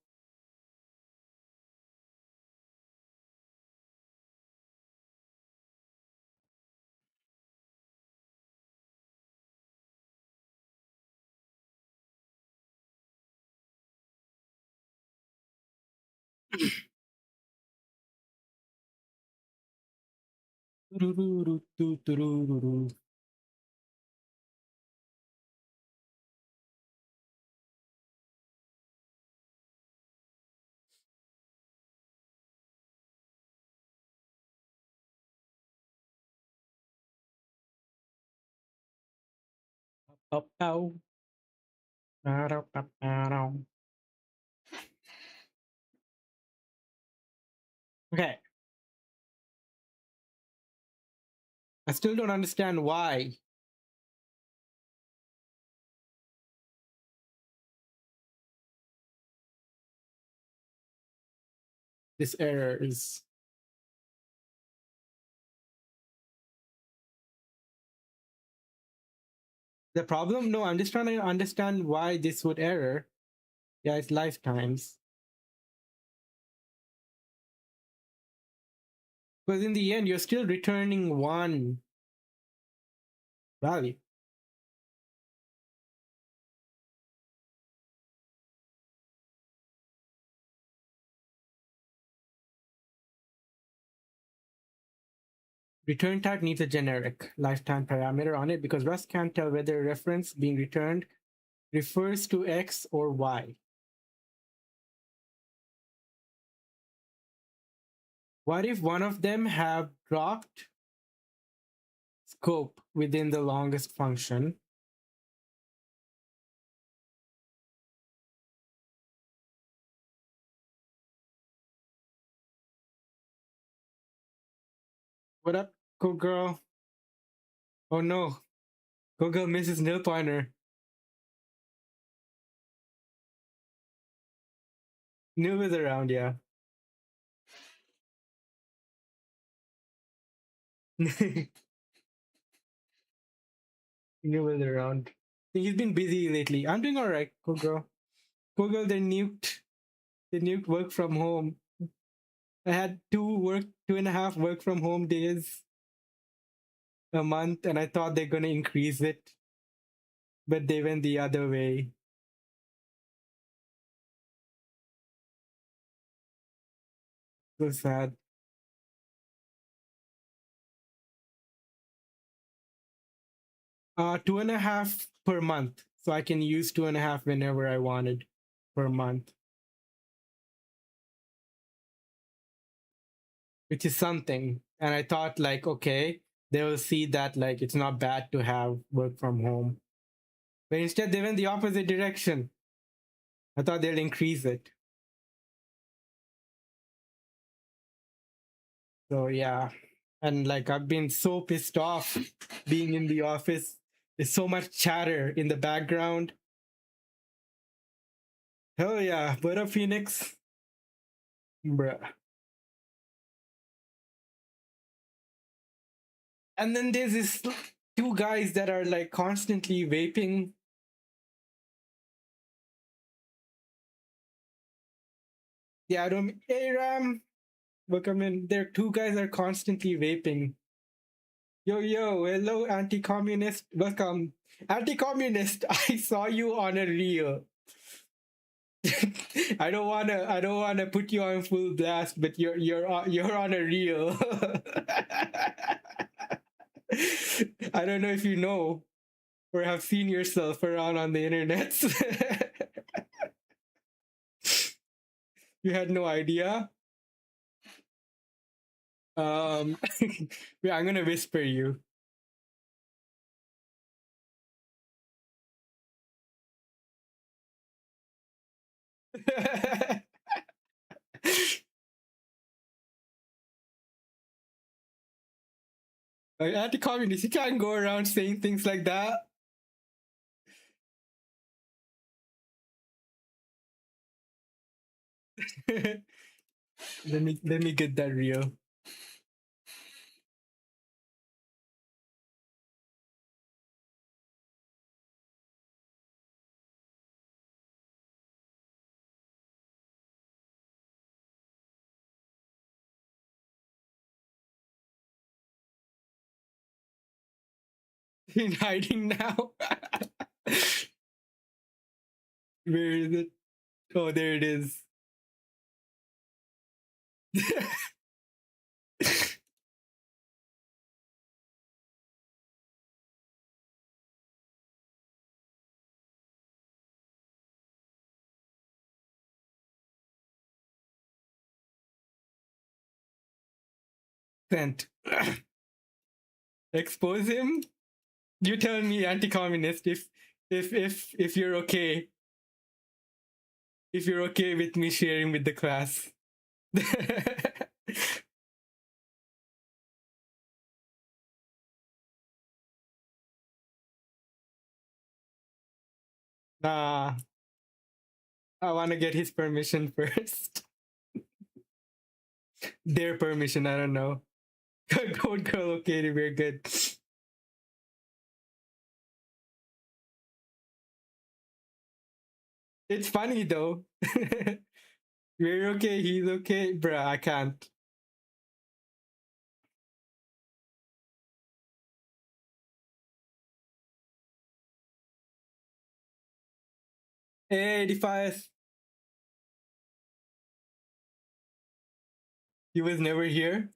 Oh, oh. Okay. I still don't understand why this error is. The problem? No, I'm just trying to understand why this would error. Yeah, it's lifetimes. Because in the end, you're still returning one value. Return type needs a generic lifetime parameter on it because Rust can't tell whether a reference being returned refers to X or Y. What if one of them have dropped scope within the longest function? What up, cool girl? Oh no, cool girl misses nil pointer. Nil is around, yeah. Nil is around. He's been busy lately. I'm doing all right, cool girl. Cool girl, they nuked. They nuked work from home. I had 2.5 work from home days a month, and I thought they're gonna increase it, but they went the other way. So sad. 2.5 per month, so I can use 2.5 whenever I wanted per month, which is something. And I thought, like, okay, they will see that like it's not bad to have work from home, but instead they went the opposite direction. I thought they'll increase it. So yeah, and like I've been so pissed off being in the office. There's so much chatter in the background. Hell yeah, what up, Phoenix? Bruh. And then there's this two guys that are like constantly vaping. Yeah, I don't. Hey Ram, welcome in. There, two guys are constantly vaping. Yo yo, hello anti-communist. Welcome, anti-communist. I saw you on a reel. I don't wanna put you on full blast, but you're on a reel. I don't know if you know or have seen yourself around on the internet. You had no idea. Yeah, I'm gonna whisper you. Like, anti-communist, you can't go around saying things like that. let me get that real. In hiding now. Where is it? Oh, there it is. Sent. Expose him? You tell me, anti-communist, if you're okay, if you're okay with me sharing with the class. Nah, I want to get his permission first. Their permission, I don't know. Code girl, okay, we're good. It's funny though. We're okay, he's okay. Bruh, I can't. Hey, Defias. He was never here.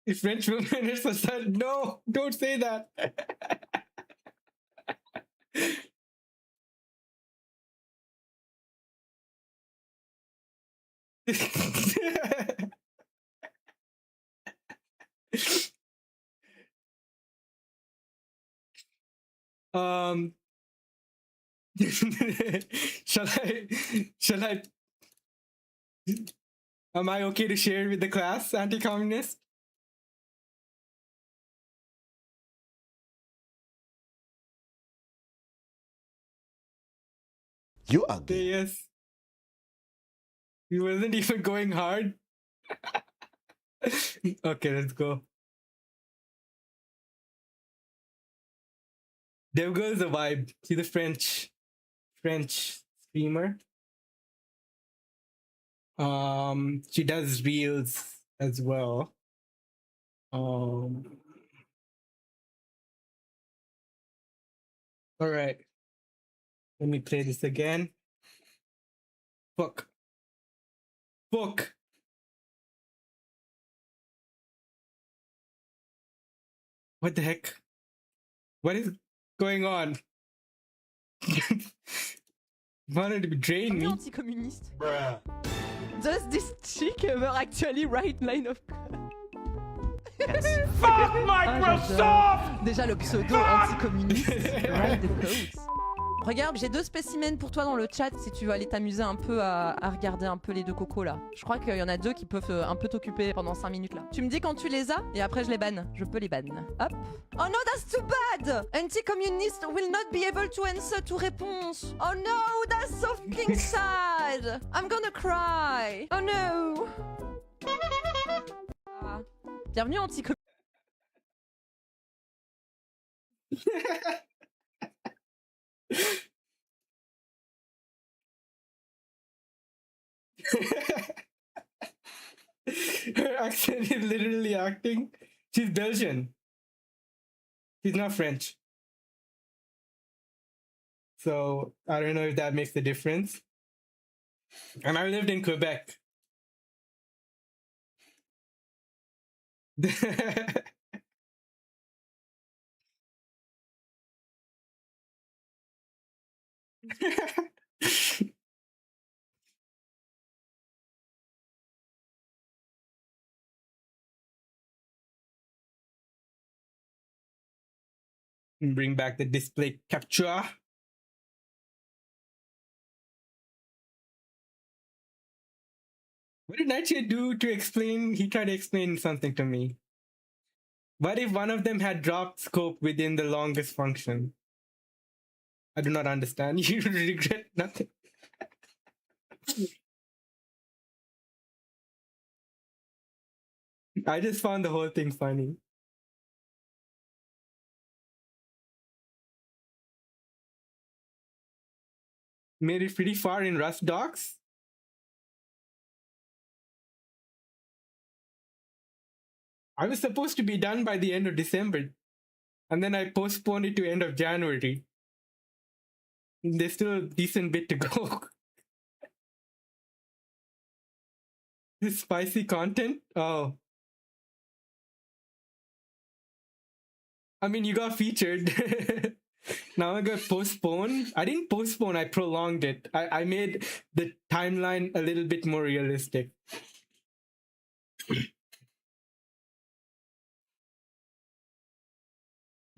If French women are society. No, don't say that. um shall I am I okay to share with the class, anti-communist? You ugly. Yes. He wasn't even going hard. Okay, let's go. Devgirl is a vibe. She's a French streamer. She does reels as well. All right. Let me play this again. Fuck. Fuck. What the heck? What is going on? Wanted to drain me. Anti-communiste. Does this chick ever actually write line of code? Fuck Microsoft! Déjà le pseudo anti-communiste. Write the codes. Regarde, j'ai 2 spécimens pour toi dans le chat si tu veux aller t'amuser un peu à regarder un peu les 2 cocos là. Je crois qu'il y en a 2 qui peuvent un peu t'occuper pendant 5 minutes là. Tu me dis quand tu les as et après je les banne. Je peux les banne. Hop. Oh no, that's too bad! Anti-communist will not be able to answer to réponse. Oh no, that's so fucking sad! I'm gonna cry. Oh no! Ah. Bienvenue anti-communist. Her accent is literally acting. She's Belgian. She's not French. So I don't know if that makes a difference. And I lived in Quebec. Bring back the display capture. What did Nightshade do to explain? He tried to explain something to me. What if one of them had dropped scope within the longest function? I do not understand. You regret nothing. I just found the whole thing funny. Made it pretty far in Rust docs. I was supposed to be done by the end of December, and then I postponed it to end of January. There's still a decent bit to go. This spicy content? Oh. I mean, you got featured. Now I got postponed. I didn't postpone, I prolonged it. I made the timeline a little bit more realistic.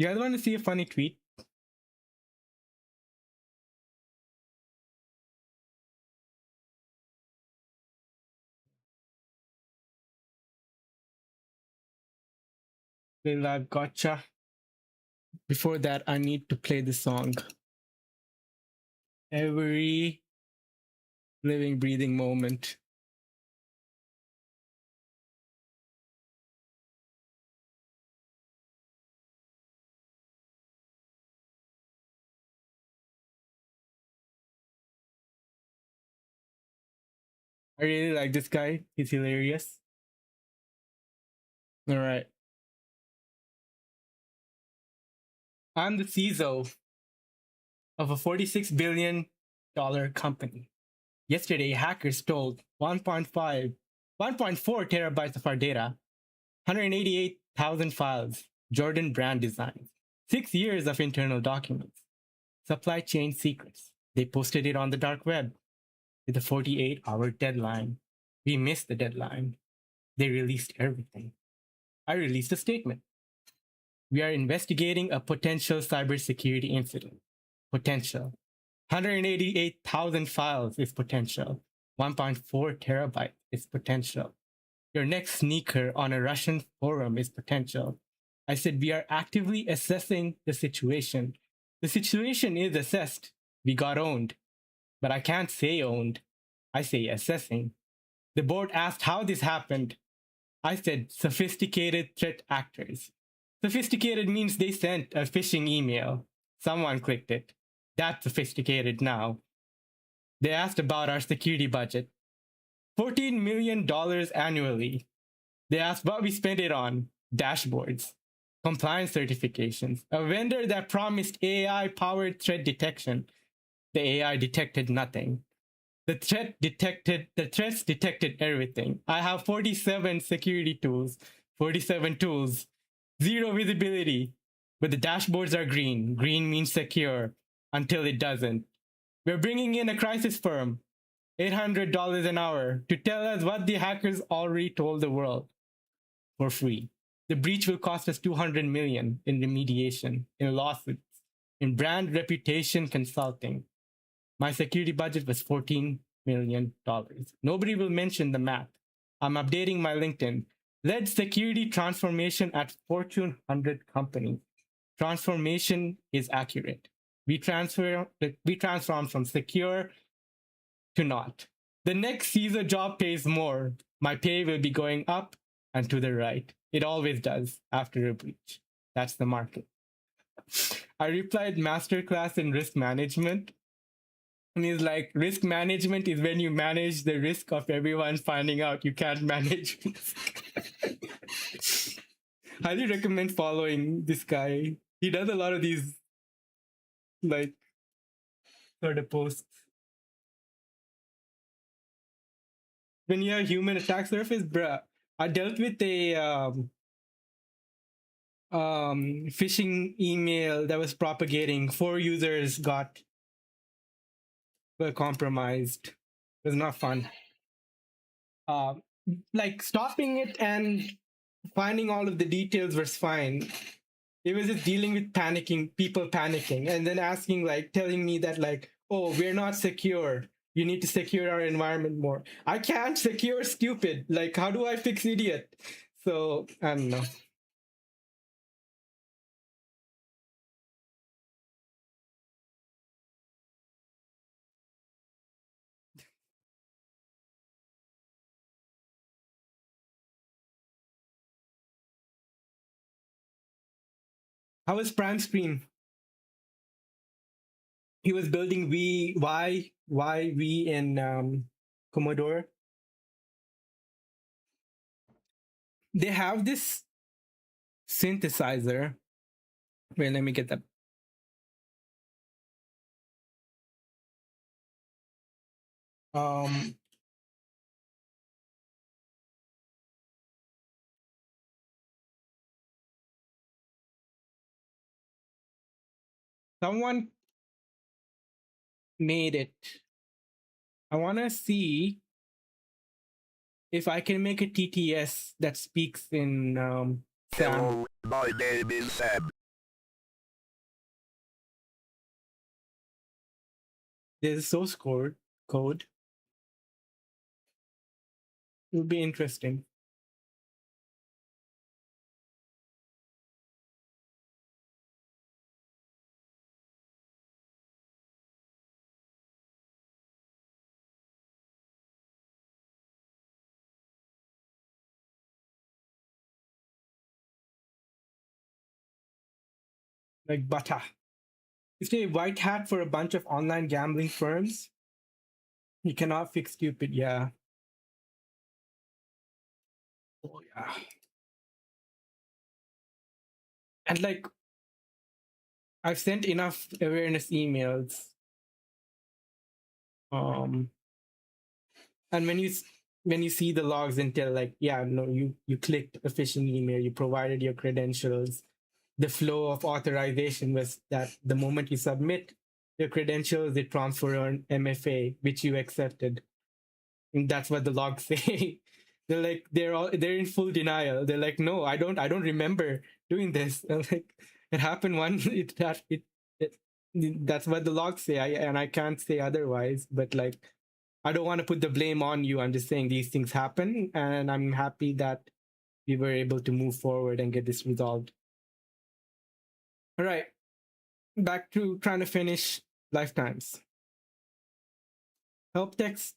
You guys want to see a funny tweet? Little I've gotcha. Before that, I need to play the song. Every living, breathing moment. I really like this guy. He's hilarious. All right. I'm the CISO of a $46 billion company. Yesterday, hackers stole 1.4 terabytes of our data, 188,000 files, Jordan brand designs, 6 years of internal documents, supply chain secrets. They posted it on the dark web with a 48-hour deadline. We missed the deadline. They released everything. I released a statement. We are investigating a potential cybersecurity incident. Potential. 188,000 files is potential. 1.4 terabytes is potential. Your next sneaker on a Russian forum is potential. I said we are actively assessing the situation. The situation is assessed. We got owned. But I can't say owned. I say assessing. The board asked how this happened. I said sophisticated threat actors. Sophisticated means they sent a phishing email. Someone clicked it. That's sophisticated now. They asked about our security budget. $14 million annually. They asked what we spent it on. Dashboards. Compliance certifications. A vendor that promised AI-powered threat detection. The AI detected nothing. The threats detected everything. I have 47 security tools, 47 tools, zero visibility, but the dashboards are green. Green means secure until it doesn't. We're bringing in a crisis firm, $800 an hour, to tell us what the hackers already told the world for free. The breach will cost us $200 million in remediation, in lawsuits, in brand reputation consulting. My security budget was $14 million. Nobody will mention the math. I'm updating my LinkedIn. Led security transformation at Fortune 100 company. Transformation is accurate. We transform from secure to not. The next CISO job pays more. My pay will be going up and to the right. It always does after a breach. That's the market. I replied masterclass in risk management. And he's like, risk management is when you manage the risk of everyone finding out you can't manage risk. Highly recommend following this guy. He does a lot of these, like, sort of posts. When you have human attack surface, bruh, I dealt with a phishing email that was propagating. 4 users were compromised. It was not fun. Like stopping it and finding all of the details was fine. It was just dealing with people panicking, and then telling me that like, oh, we're not secure. You need to secure our environment more. I can't secure stupid. Like, how do I fix idiot? So I don't know. How was Prime Stream? He was building V in Commodore. They have this synthesizer. Wait, let me get that. Someone made it. I want to see if I can make a TTS that speaks in Sam. Hello, my name is Sam. There's a source code. It would be interesting. Like butter. You say white hat for a bunch of online gambling firms. You cannot fix stupid. Yeah. Oh yeah. And like I've sent enough awareness emails. And when you see the logs and tell like, yeah, no, you clicked a phishing email, you provided your credentials. The flow of authorization was that the moment you submit your credentials, they transfer on MFA, which you accepted. And that's what the logs say. They're like they're in full denial. They're like, no, I don't remember doing this. I'm like, it happened once. It that's what the logs say. And I can't say otherwise. But like, I don't want to put the blame on you. I'm just saying these things happen, and I'm happy that we were able to move forward and get this resolved. All right, back to trying to finish lifetimes. Help text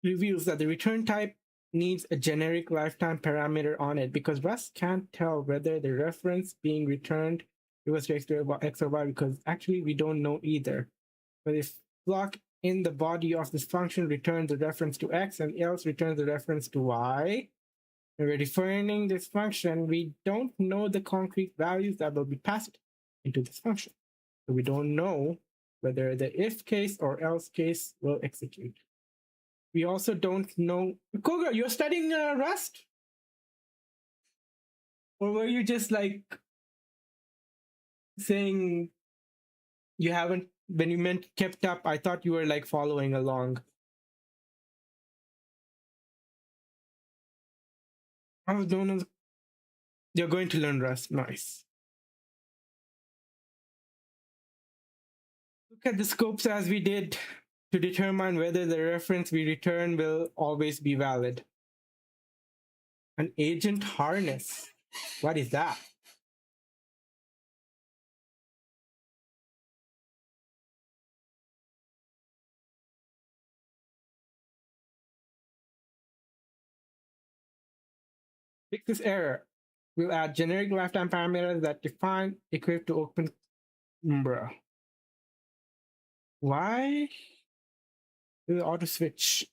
reveals that the return type needs a generic lifetime parameter on it because Rust can't tell whether the reference being returned was to X or Y because actually we don't know either. But if block in the body of this function returns the reference to X and else returns the reference to Y, when we're defining this function, we don't know the concrete values that will be passed into this function. So we don't know whether the if case or else case will execute. We also don't know. Koga, you're studying Rust? Or were you just like saying you haven't, when you meant kept up, I thought you were like following along. I was known as, you're going to learn Rust. Nice. Look at the scopes as we did to determine whether the reference we return will always be valid. An agent harness. What is that? Fix this error. We'll add generic lifetime parameters that define equate to open. Bruh. Why? Will auto switch.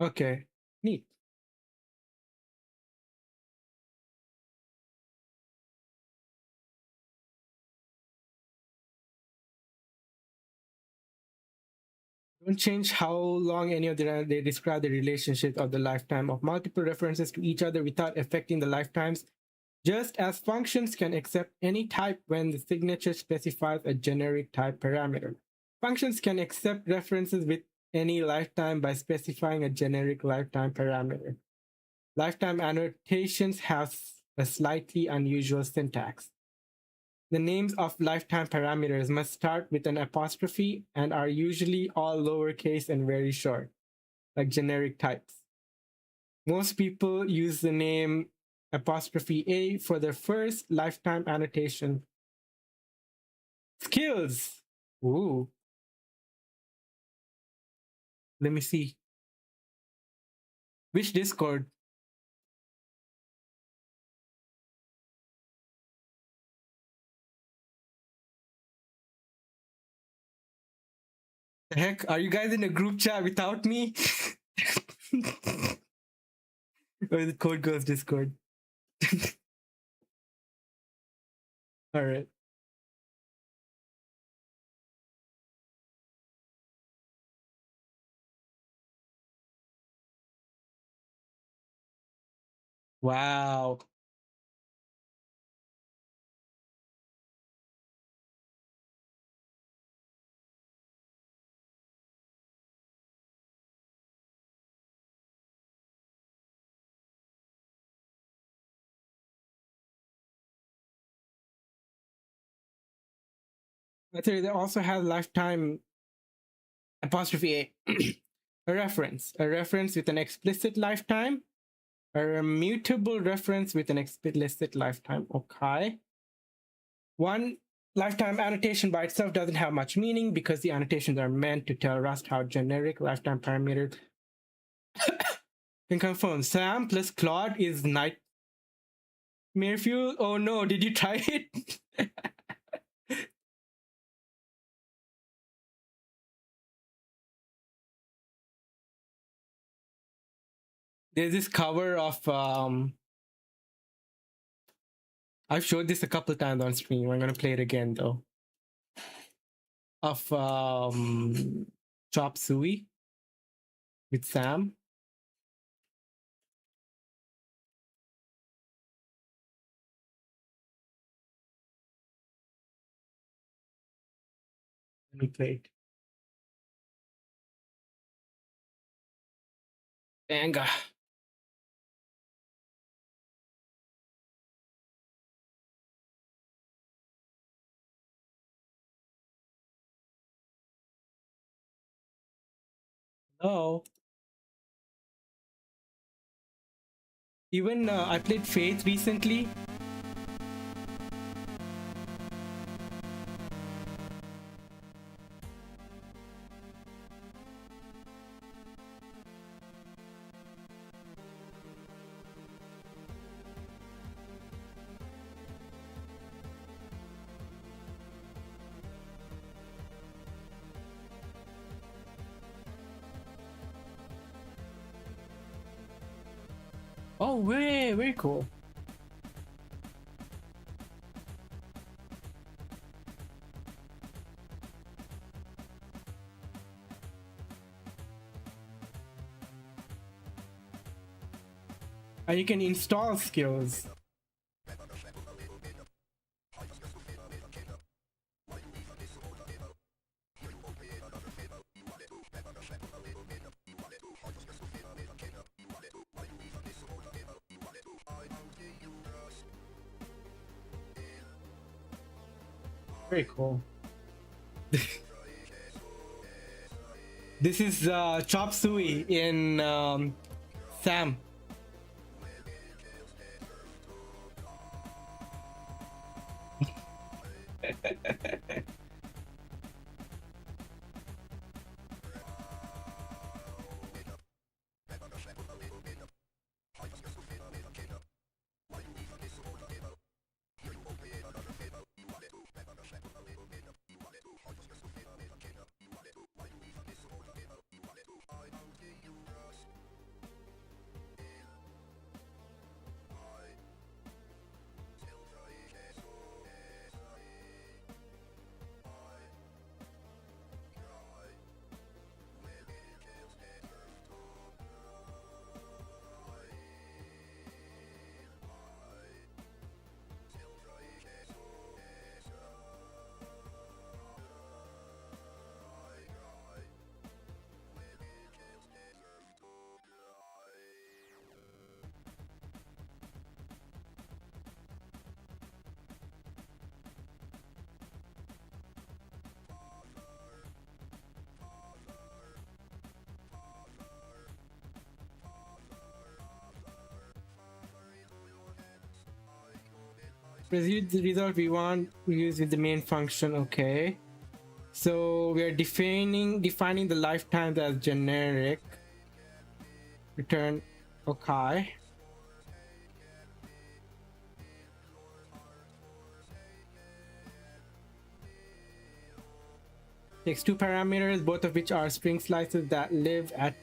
Okay, neat. Don't change how long any of they describe the relationship of the lifetime of multiple references to each other without affecting the lifetimes. Just as functions can accept any type when the signature specifies a generic type parameter. Functions can accept references with any lifetime by specifying a generic lifetime parameter. Lifetime annotations have a slightly unusual syntax. The names of lifetime parameters must start with an apostrophe and are usually all lowercase and very short, like generic types. Most people use the name apostrophe A for their first lifetime annotation. Skills. Ooh. Let me see. Which Discord? The heck? Are you guys in a group chat without me? Or is it Code Girls Discord? All right. Wow. They also have lifetime apostrophe A. A reference with an explicit lifetime, a mutable reference with an explicit lifetime. Okay. One lifetime annotation by itself doesn't have much meaning because the annotations are meant to tell Rust how generic lifetime parameters can confirm. Sam plus Claude is Nightmare Fuel. Oh no, did you try it? There's this cover of I've showed this a couple times on stream. I'm gonna play it again though. Of Chop Suey with Sam. Let me play it. Anger. Oh. Even I played Faith recently. Oh, very cool. And you can install skills. Very cool. This is Chop Suey in Sam. Resolve the result we want to use with the main function. Okay, so we are defining the lifetimes as generic. Return. Okay. Takes two parameters, both of which are string slices that live at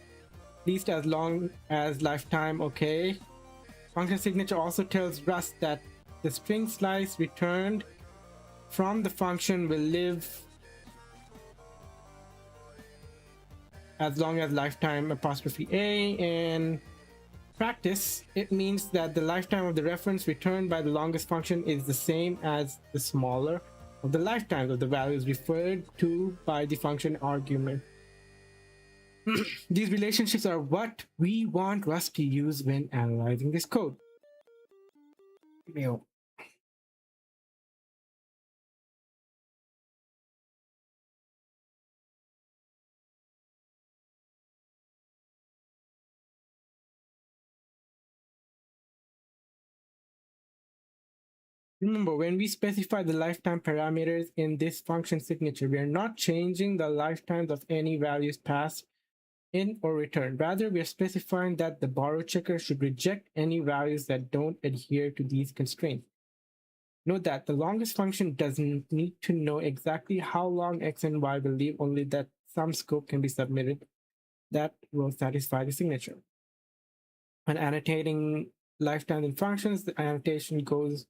least as long as lifetime. Okay. Function signature also tells Rust that the string slice returned from the function will live as long as lifetime apostrophe A. And practice, it means that the lifetime of the reference returned by the longest function is the same as the smaller of the lifetimes of the values referred to by the function argument. These relationships are what we want Rust to use when analyzing this code. Remember, when we specify the lifetime parameters in this function signature, we are not changing the lifetimes of any values passed in or returned. Rather, we are specifying that the borrow checker should reject any values that don't adhere to these constraints. Note that the longest function doesn't need to know exactly how long x and y will leave, only that some scope can be submitted that will satisfy the signature. When annotating lifetime in functions, the annotation goes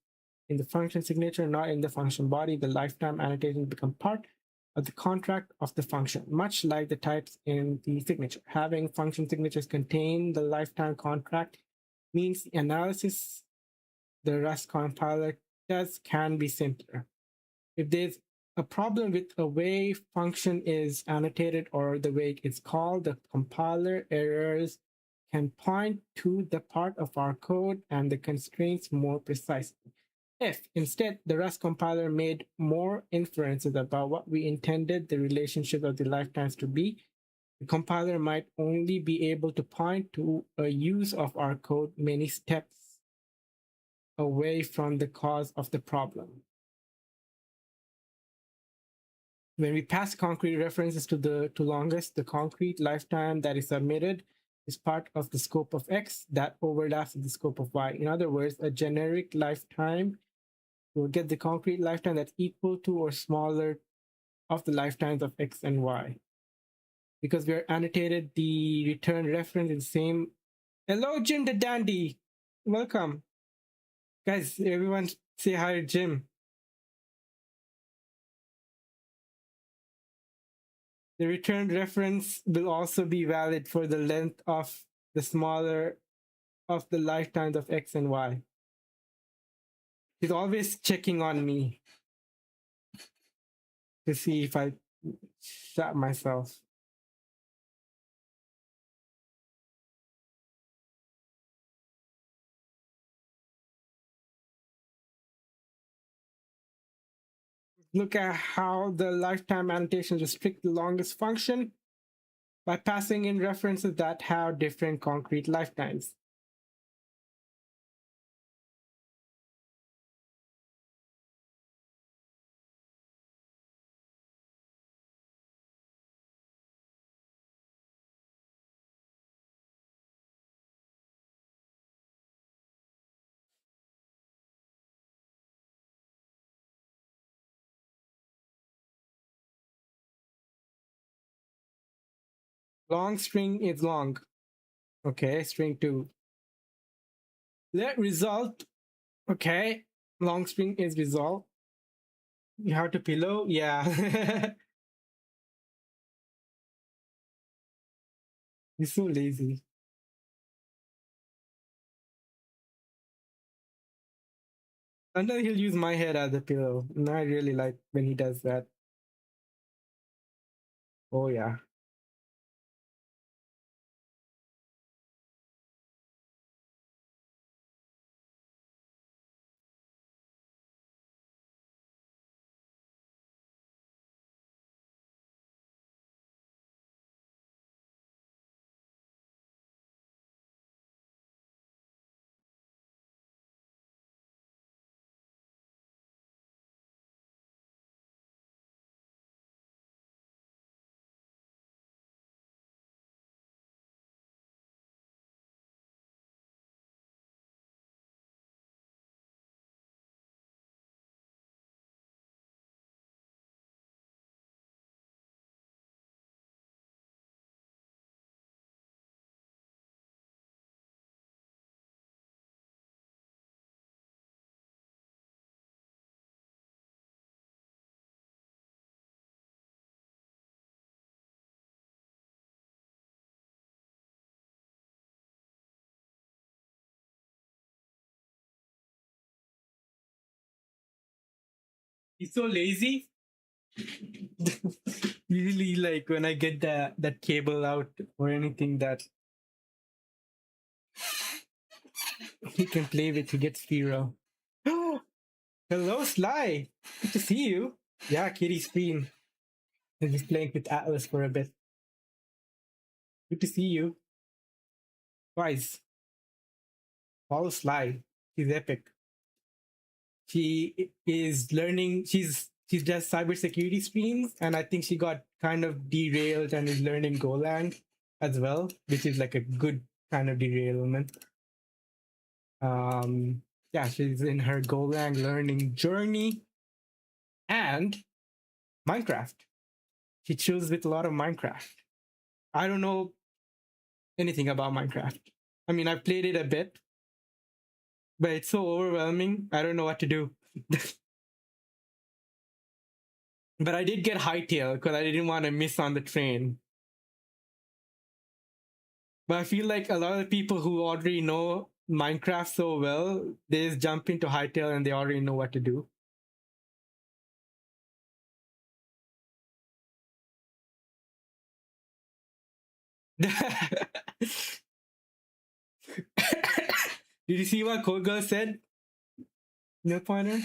in the function signature, not in the function body. The lifetime annotation becomes part of the contract of the function, much like the types in the signature. Having function signatures contain the lifetime contract means the analysis the Rust compiler does can be simpler. If there's a problem with the way function is annotated or the way it's called, the compiler errors can point to the part of our code and the constraints more precisely. If instead the Rust compiler made more inferences about what we intended the relationship of the lifetimes to be, the compiler might only be able to point to a use of our code many steps away from the cause of the problem. When we pass concrete references to longest, the concrete lifetime that is submitted is part of the scope of X that overlaps with the scope of Y. In other words, a generic lifetime will get the concrete lifetime that's equal to or smaller of the lifetimes of X and Y. Because we are annotated the return reference in the same. Hello, Jim the Dandy. Welcome. Guys, everyone say hi to Jim. The return reference will also be valid for the length of the smaller of the lifetimes of X and Y. He's always checking on me to see if I shot myself. Look at how the lifetime annotations restrict the longest function by passing in references that have different concrete lifetimes. Long string is long. Okay, string 2. Let result. Okay, long string is result. You have to pillow. Yeah. He's so lazy. Sometimes he'll use my head as a pillow. And I really like when he does that. Oh, yeah. He's so lazy. Usually, like when I get that cable out or anything that he can play with, he gets zero. Hello, Sly. Good to see you. Yeah, Kitty Screen. He's just playing with Atlas for a bit. Good to see you. Guys, follow Sly. He's epic. she is learning. She does cybersecurity streams, and I think she got kind of derailed and is learning Golang as well, which is like a good kind of derailment. Yeah, she's in her Golang learning journey, and Minecraft. She chills with a lot of Minecraft. I don't know anything about Minecraft. I mean, I've played it a bit, but it's so overwhelming. I don't know what to do. But I did get Hightail because I didn't want to miss on the train. But I feel like a lot of the people who already know Minecraft so well, they just jump into Hightail and they already know what to do. Did you see what Cold Girl said? No pointer?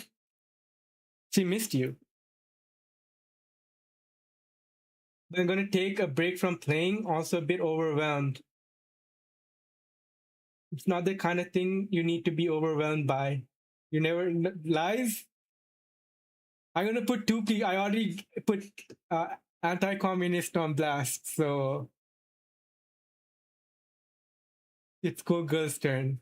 She missed you. I'm gonna take a break from playing, also a bit overwhelmed. It's not the kind of thing you need to be overwhelmed by. You never lies. I'm gonna put I already put anti-communist on blast, so it's Cool Girl's turn.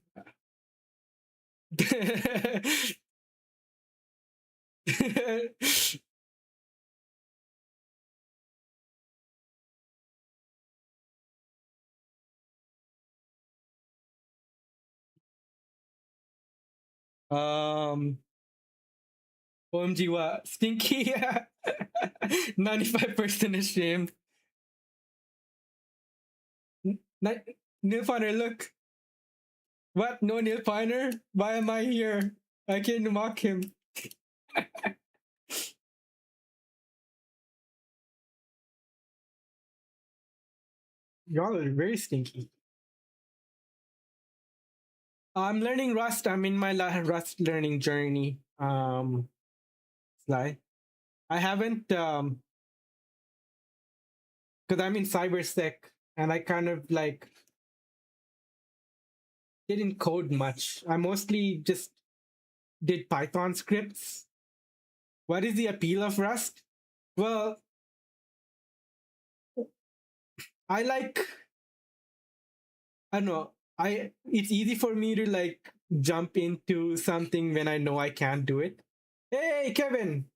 OMG, what? Stinky? 95% ashamed. Neil Piner, look. What? No Neil Piner? Why am I here? I came to mock him. Y'all are very stinky. I'm learning Rust. I'm in my Rust learning journey. Sly. I haven't because I'm in cybersec and I kind of like didn't code much. I mostly just did Python scripts. What is the appeal of Rust? Well, I don't know. It's easy for me to like jump into something when I know I can't do it. Hey, Kevin.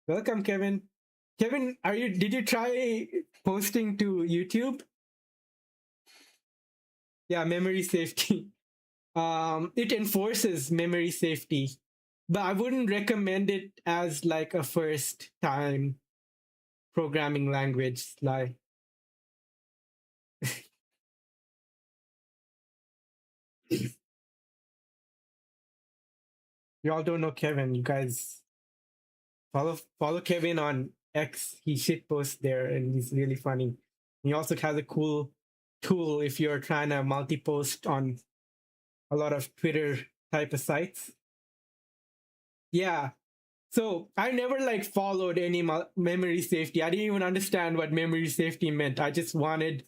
Welcome, Kevin. Kevin, did you try posting to YouTube? Yeah, memory safety. It enforces memory safety, but I wouldn't recommend it as like a first time programming language. Like, you all don't know Kevin. You guys follow Kevin on X. He shit posts there, and he's really funny. He also has a cool tool if you're trying to multi-post on a lot of Twitter type of sites. Yeah. So I never like followed any memory safety. I didn't even understand what memory safety meant. I just wanted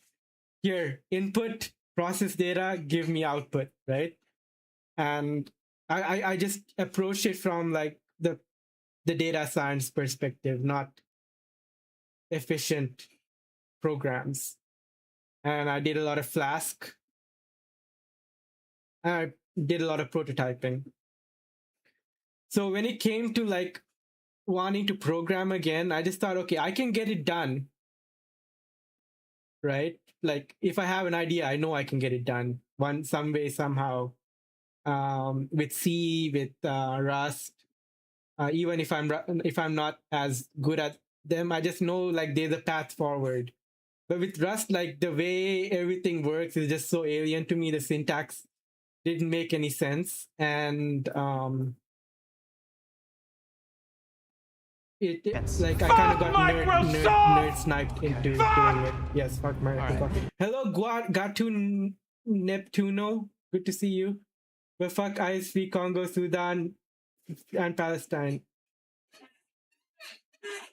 here input, process data, give me output, right? And I just approached it from like the data science perspective, not efficient programs. And I did a lot of Flask. And I did a lot of prototyping. So when it came to like wanting to program again, I just thought, okay, I can get it done. Right? Like if I have an idea, I know I can get it done some way, somehow. With C, with Rust, even if I'm not as good at them, I just know like there's a path forward. But with Rust, like the way everything works is just so alien to me. The syntax didn't make any sense, and it's like I kind of got nerd sniped into doing it. Yes, fuck Microsoft. Right. Hello, Gatu Neptuno. Good to see you. But fuck ISV, Congo, Sudan, and Palestine.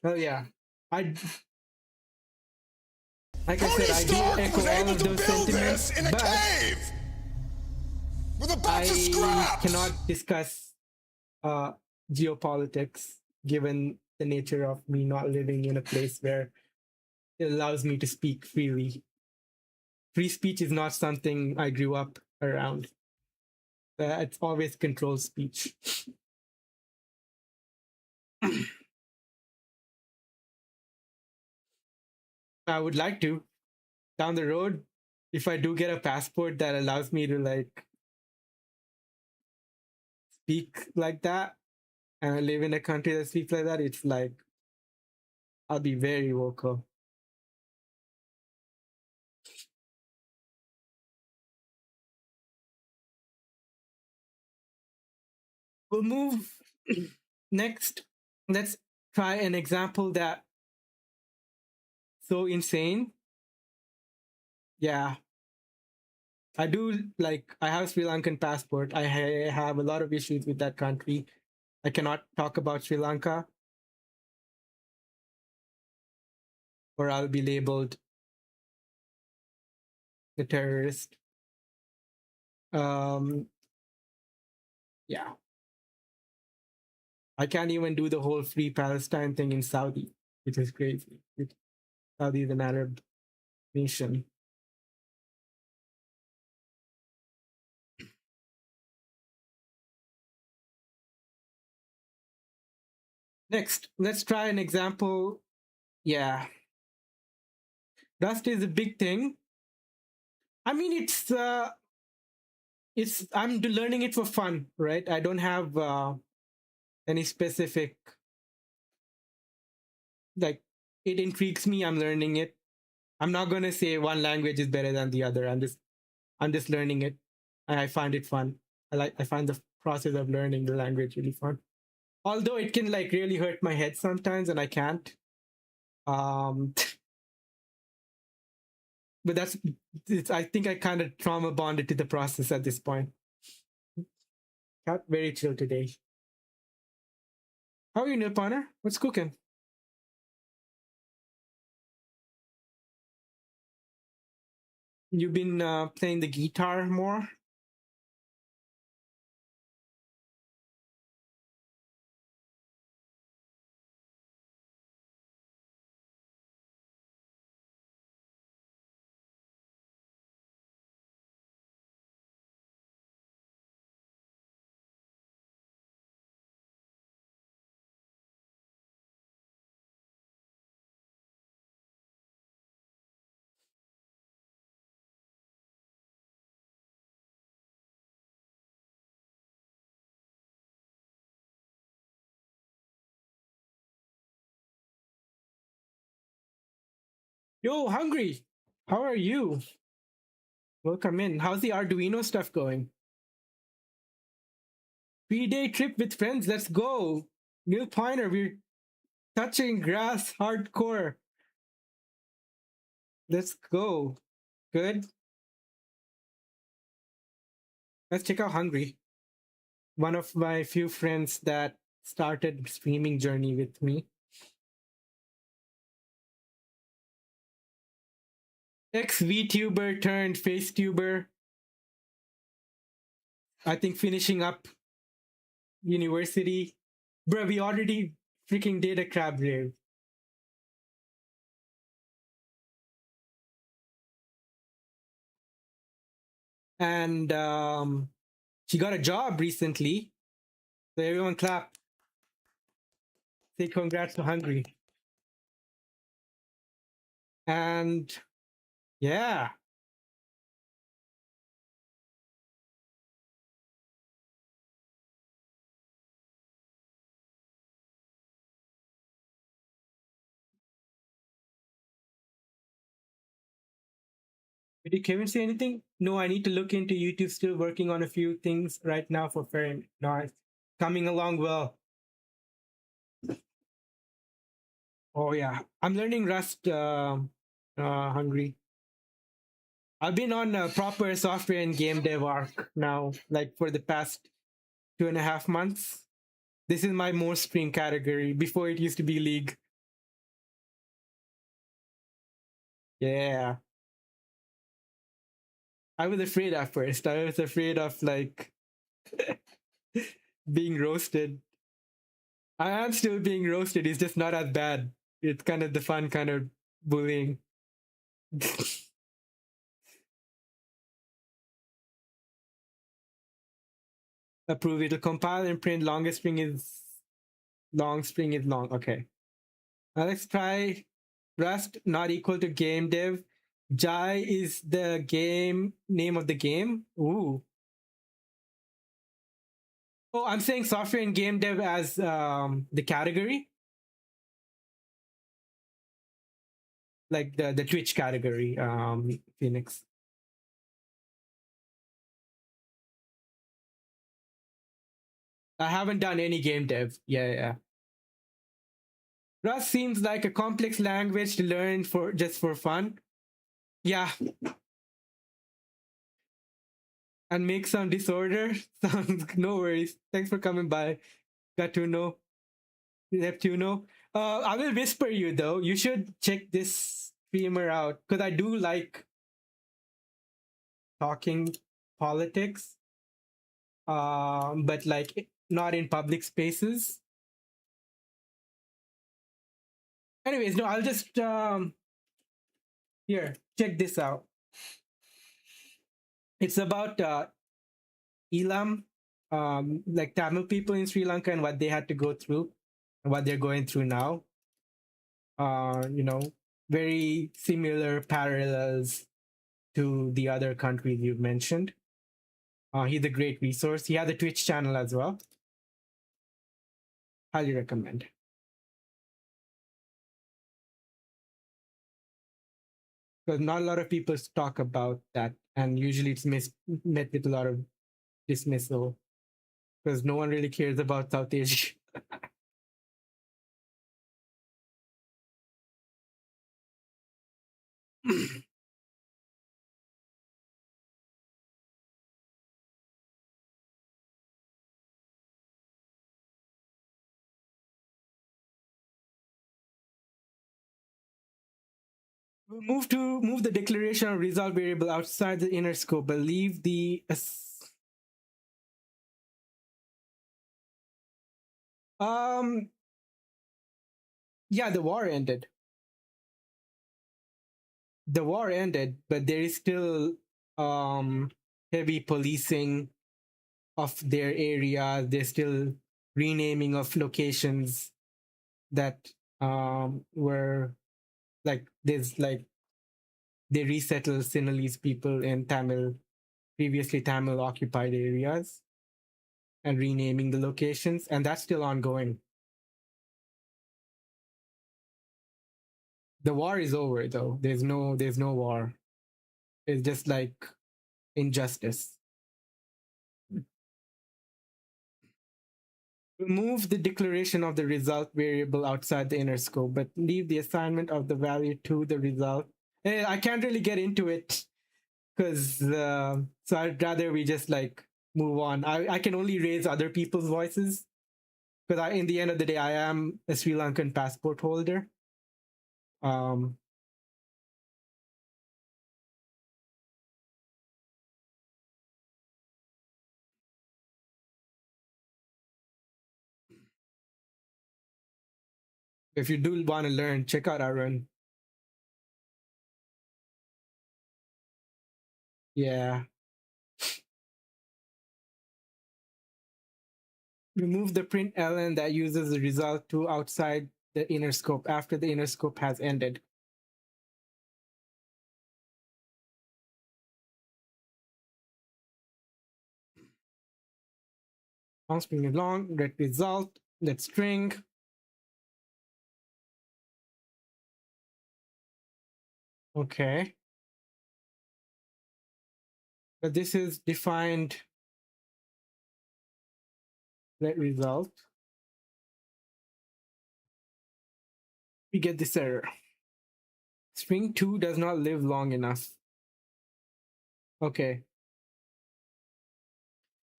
Oh yeah, like I said, I do echo all of those sentiments, but I cannot discuss geopolitics, given the nature of me not living in a place where it allows me to speak freely. Free speech is not something I grew up around. It's always controlled speech. I would like to, down the road, if I do get a passport that allows me to like speak like that, and I live in a country that speaks like that, it's like I'll be very vocal. We'll move next. Let's try an example that so insane. Yeah, I do like I have a Sri Lankan passport. I have a lot of issues with that country. I cannot talk about Sri Lanka or I'll be labeled a terrorist. Yeah. I can't even do the whole free Palestine thing in Saudi, which is crazy. Saudi is an Arab nation. Next, let's try an example. Yeah. Rust is a big thing. I mean, I'm learning it for fun, right? I don't have any specific, like, it intrigues me. I'm learning it. I'm not going to say one language is better than the other. I'm just learning it. And I find it fun. I find the process of learning the language really fun. Although it can like really hurt my head sometimes and I can't. But I think I kind of trauma bonded to the process at this point. Cat very chill today. How are you, Nilpana? What's cooking? You've been playing the guitar more? Yo, Hungry! How are you? Welcome in. How's the Arduino stuff going? 3-day trip with friends. Let's go. Neil Piner, we're touching grass hardcore. Let's go. Good. Let's check out Hungry. One of my few friends that started streaming journey with me. Ex-VTuber turned FaceTuber. I think finishing up university. Bro, we already freaking did a crab rave. And she got a job recently. So everyone clap. Say congrats to Hungry. And yeah. Did Kevin say anything? No, I need to look into YouTube. Still working on a few things right now for Ferrin. No, it's coming along well. Oh yeah, I'm learning Rust. Hungry. I've been on a proper software and game dev arc now, like for the past 2.5 months. This is my most stream category. Before it used to be League. Yeah. I was afraid at first. I was afraid of like being roasted. I am still being roasted. It's just not as bad. It's kind of the fun kind of bullying. Approve. It'll compile and print. Longest string is long. String is long. Okay. Now let's try Rust not equal to game dev. Jai is the game name of the game. Ooh. Oh, I'm saying software and game dev as the category, like the Twitch category. Phoenix. I haven't done any game dev. Yeah. Rust seems like a complex language to learn for just for fun. Yeah. And make some disorder. Sounds no worries. Thanks for coming by. Gatuno. Neptuno. I will whisper you though. You should check this streamer out because I do like talking politics. But like not in public spaces. Anyways, no, I'll just here, check this out. It's about Elam, like Tamil people in Sri Lanka and what they had to go through and what they're going through now. Very similar parallels to the other countries you've mentioned. He's a great resource. He has a Twitch channel as well. Highly recommend. Because not a lot of people talk about that, and usually it's met with a lot of dismissal because no one really cares about South Asia. Move the declaration of result variable outside the inner scope, but leave the yeah, the war ended. The war ended, but there is still heavy policing of their area. There's still renaming of locations that were like they resettle Sinhalese people in previously Tamil occupied areas and renaming the locations, and that's still ongoing. The war is over though. There's no war. It's just like injustice. Remove the declaration of the result variable outside the inner scope, but leave the assignment of the value to the result. I can't really get into it because so I'd rather we just like move on. I can only raise other people's voices because in the end of the day, I am a Sri Lankan passport holder. If you do want to learn, check out Arun. Yeah. Remove the print ln that uses the result to outside the inner scope after the inner scope has ended. Long string is long, red result, let's string. Okay. But this is defined let result. We get this error. String 2 does not live long enough. Okay.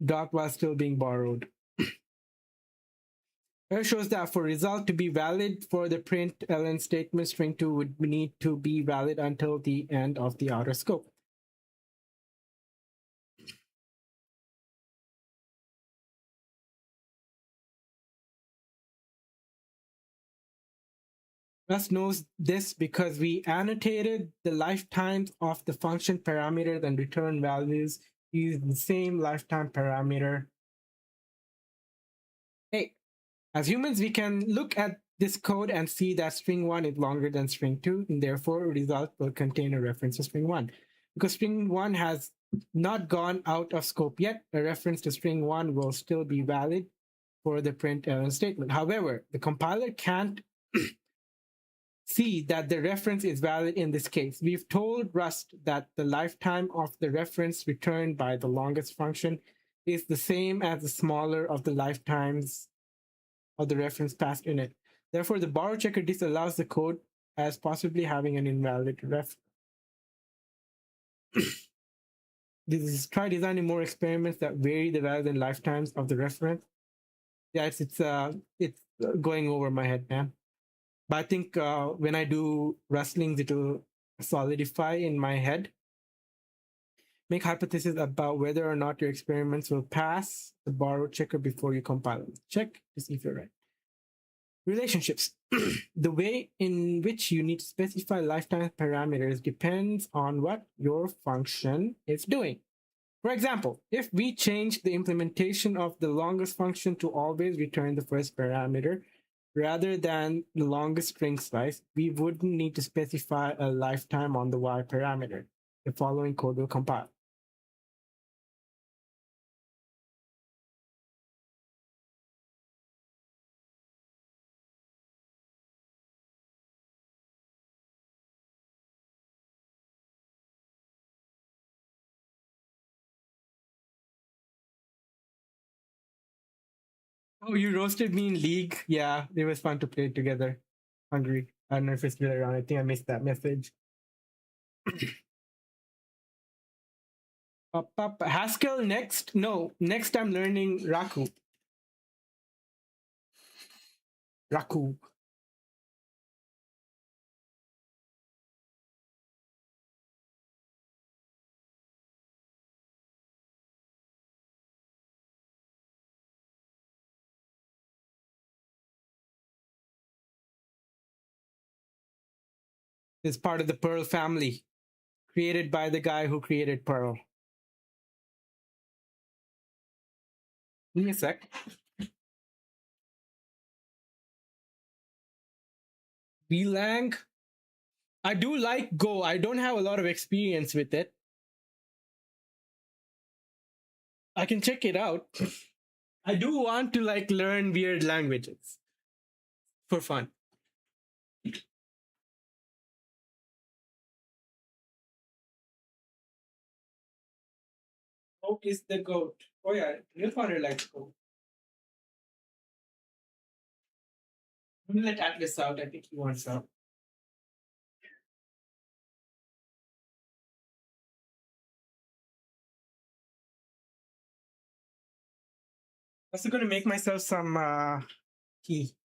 Dot while still being borrowed. Error shows that for result to be valid for the print ln statement, string 2 would need to be valid until the end of the outer scope. Rust knows this because we annotated the lifetimes of the function parameters and return values using the same lifetime parameter. Hey, as humans, we can look at this code and see that string 1 is longer than string 2, and therefore result will contain a reference to string 1. Because string 1 has not gone out of scope yet, a reference to string 1 will still be valid for the printf statement. However, the compiler can't see that the reference is valid in this case. We've told Rust that the lifetime of the reference returned by the longest function is the same as the smaller of the lifetimes of the reference passed in it. Therefore, the borrow checker disallows the code as possibly having an invalid ref. This is try designing more experiments that vary the value and lifetimes of the reference. Yeah, it's going over my head, man. But I think when I do rustlings, it'll solidify in my head. Make hypotheses about whether or not your experiments will pass the borrow checker before you compile them. Check to see if you're right. Relationships. The way in which you need to specify lifetime parameters depends on what your function is doing. For example, if we change the implementation of the longest function to always return the first parameter rather than the longest string slice, we wouldn't need to specify a lifetime on the y parameter. The following code will compile. Oh, you roasted me in League? Yeah, it was fun to play together. Hungry. I don't know if it's still around. I think I missed that message. Haskell next? No, next I'm learning Raku. Raku. Is part of the Perl family, created by the guy who created Perl. Give me a sec. Belang. I do like Go. I don't have a lot of experience with it. I can check it out. I do want to like learn weird languages for fun. Goat is the goat. Oh yeah, your father likes goat. I'm gonna let Atlas out. I think he wants out. Also gonna make myself some tea.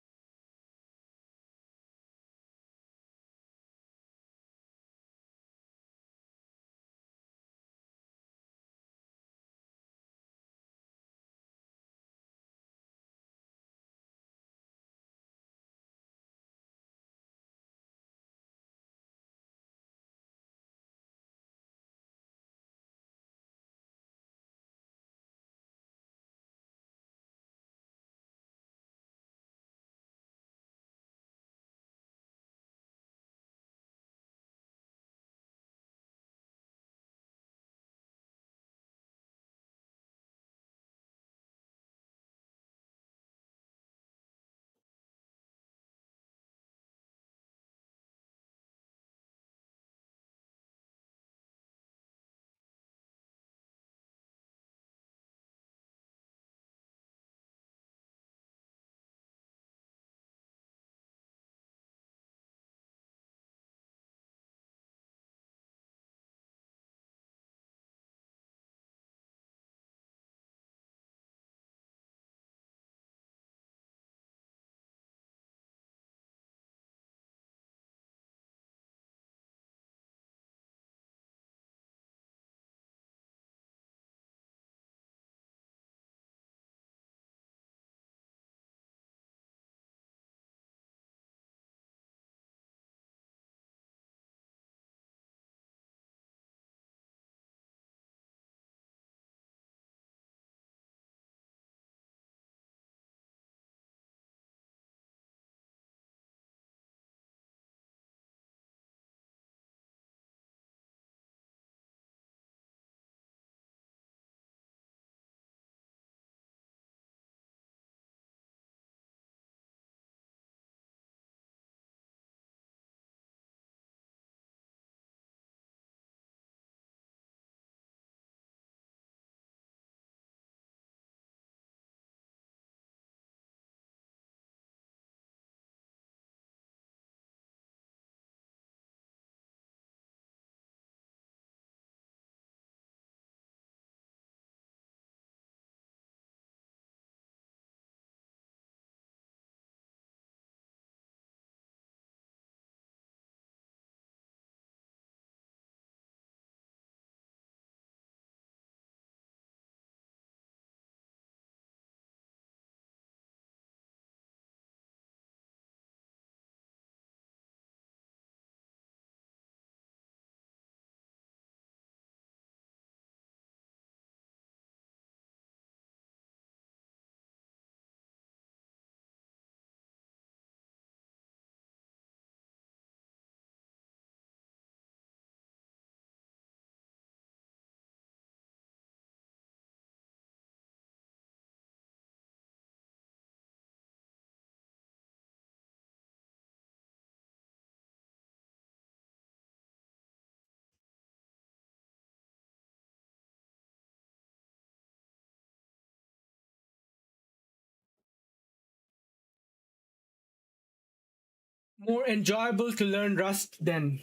More enjoyable to learn Rust than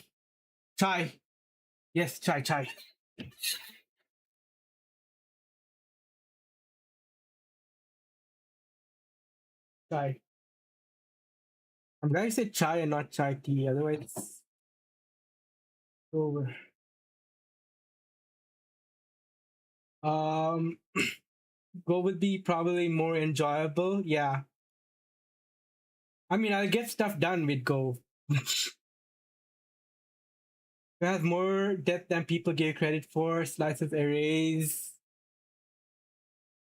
chai. Yes, chai. Chai. I'm glad you said chai and not chai tea. Otherwise, it's over. Um, Go would be probably more enjoyable. Yeah. I mean, I'll get stuff done with Go. It has more depth than people give credit for. Slices arrays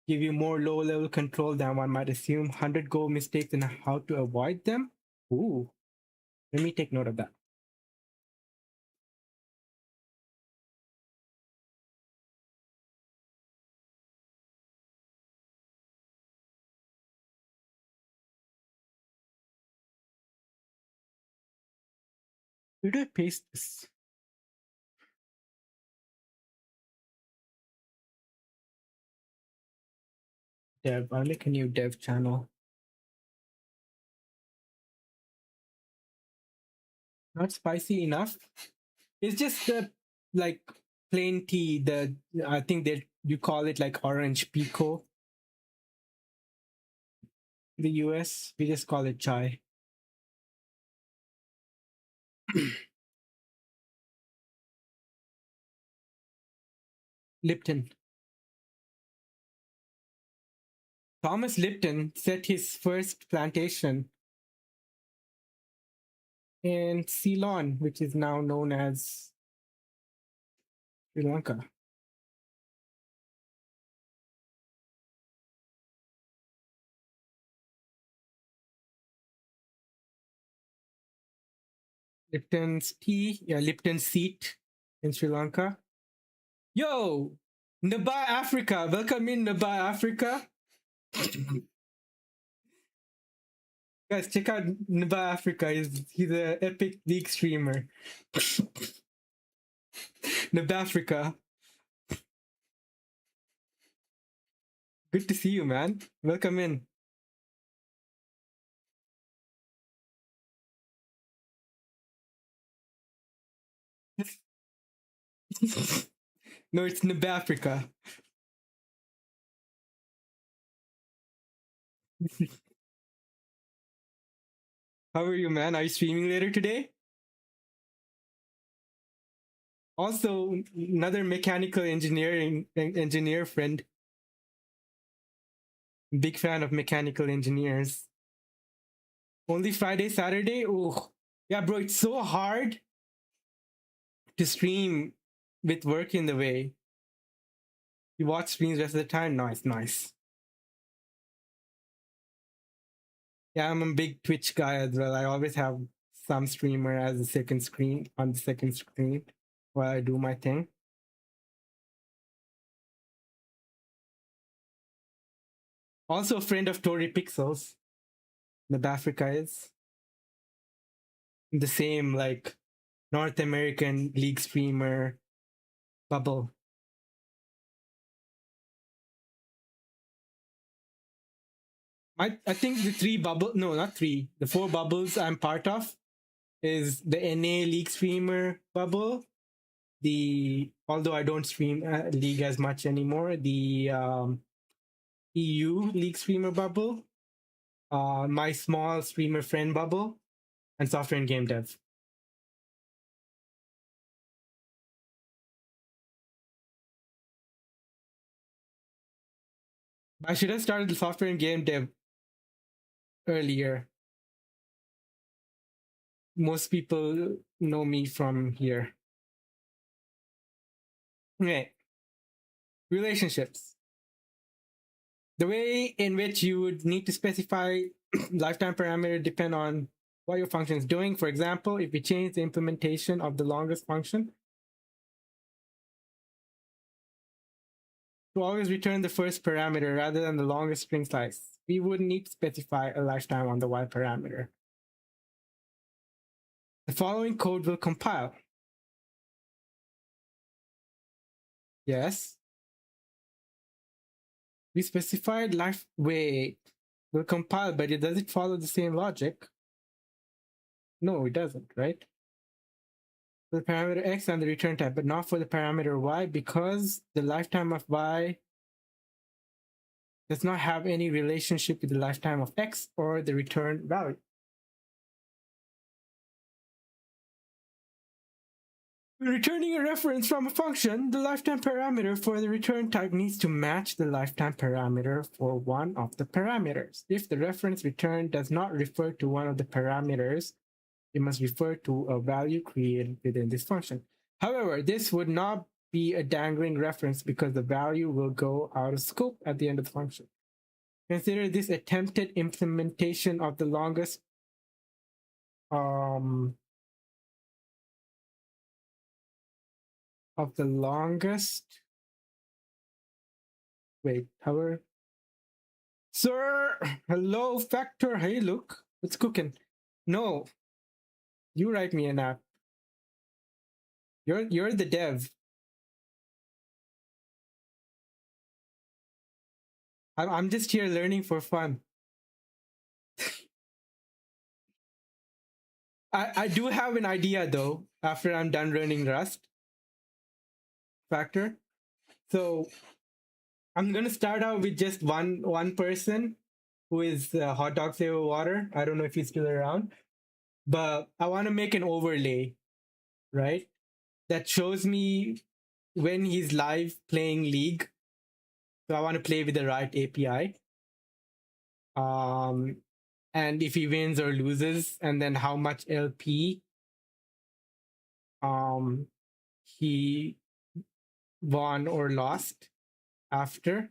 give you more low-level control than one might assume. 100 Go mistakes and how to avoid them. Ooh, let me take note of that. Where do I paste this? Dev. I'll make a new dev channel. Not spicy enough. It's just the like plain tea. The I think that you call it like orange pico. The US, we just call it chai. Lipton. Thomas Lipton set his first plantation in Ceylon, which is now known as Sri Lanka. Lipton's tea, yeah, Lipton's seat in Sri Lanka. Yo, Naba Africa, welcome in Naba Africa. Guys, check out Naba Africa. He's an epic league streamer. Naba Africa. Good to see you, man. Welcome in. No, it's Naba Africa. How are you, man? Are you streaming later today? Also, another mechanical engineer friend. Big fan of mechanical engineers. Only Friday, Saturday? Oh, yeah, bro, it's so hard to stream with work in the way. You watch streams rest of the time? Nice. Yeah, I'm a big Twitch guy as well. I always have some streamer as a second screen on the second screen while I do my thing. Also a friend of Tory Pixels. The Africa is the same like North American league streamer bubble. I think the 4 bubbles I'm part of is the NA league streamer bubble. Although I don't stream league as much anymore, the EU league streamer bubble, my small streamer friend bubble, and software and game dev. I should have started the software and game dev earlier. Most people know me from here. Okay. Relationships. The way in which you would need to specify lifetime parameter depend on what your function is doing. For example, if we change the implementation of the longest function to always return the first parameter rather than the longest string size, we would need to specify a lifetime on the y parameter. The following code will compile. Yes. We specified wait, will compile, but does it follow the same logic? No, it doesn't, right? For the parameter x and the return type, but not for the parameter y, because the lifetime of y does not have any relationship with the lifetime of x or the return value. When returning a reference from a function, the lifetime parameter for the return type needs to match the lifetime parameter for one of the parameters. If the reference returned does not refer to one of the parameters, it must refer to a value created within this function. However, this would not be a dangling reference because the value will go out of scope at the end of the function. Consider this attempted implementation of the longest wait, however. Sir, hello, Factor. Hey, look, what's cooking? No, you write me an app. You're the dev. I'm just here learning for fun. I do have an idea though. After I'm done learning Rust Factor, so I'm gonna start out with just one person who is Hot Dog Flavor Water. I don't know if he's still around, but I want to make an overlay, right? That shows me when he's live playing League. So I want to play with the right API. And if he wins or loses, and then how much LP he won or lost after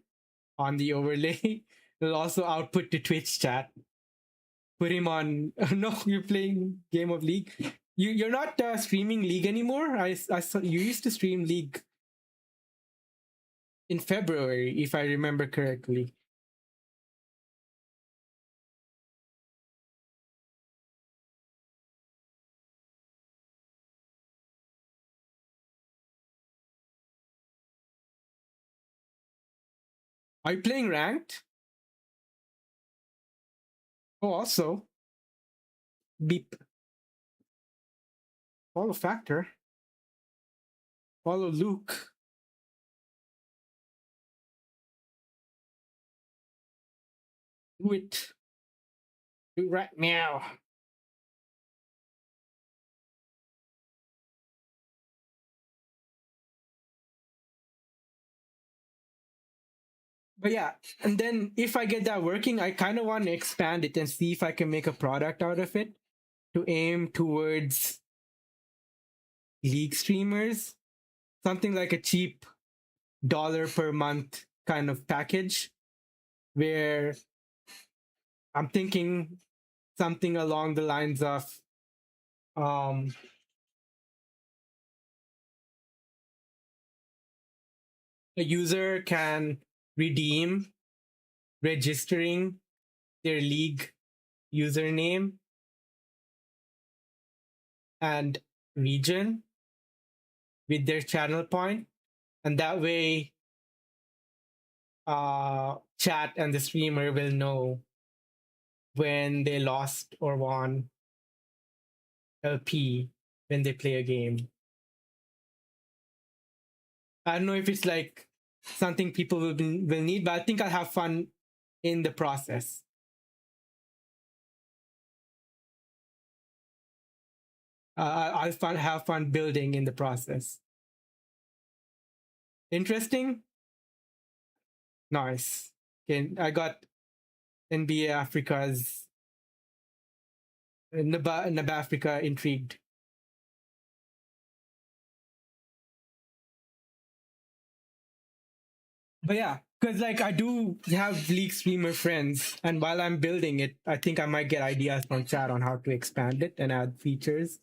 on the overlay. It'll also output to Twitch chat. Put him on. No, you're playing Game of League. You're not streaming League anymore. I saw you used to stream League in February, if I remember correctly. Are you playing ranked? Oh, also. Beep. Follow Factor. Follow Luke. Do it. Do it right now. But yeah, and then if I get that working, I kind of want to expand it and see if I can make a product out of it to aim towards League streamers. Something like a cheap dollar per month kind of package where I'm thinking something along the lines of a user can redeem registering their League username and region with their channel point, and that way chat and the streamer will know when they lost or won LP when they play a game. I don't know if it's like something people will need, but I think I'll have fun in the process. I'll have fun building in the process. Interesting? Nice. Okay, I got NBA Africa's Naba Africa intrigued. But yeah, because like I do have League streamer friends, and while I'm building it, I think I might get ideas from chat on how to expand it and add features.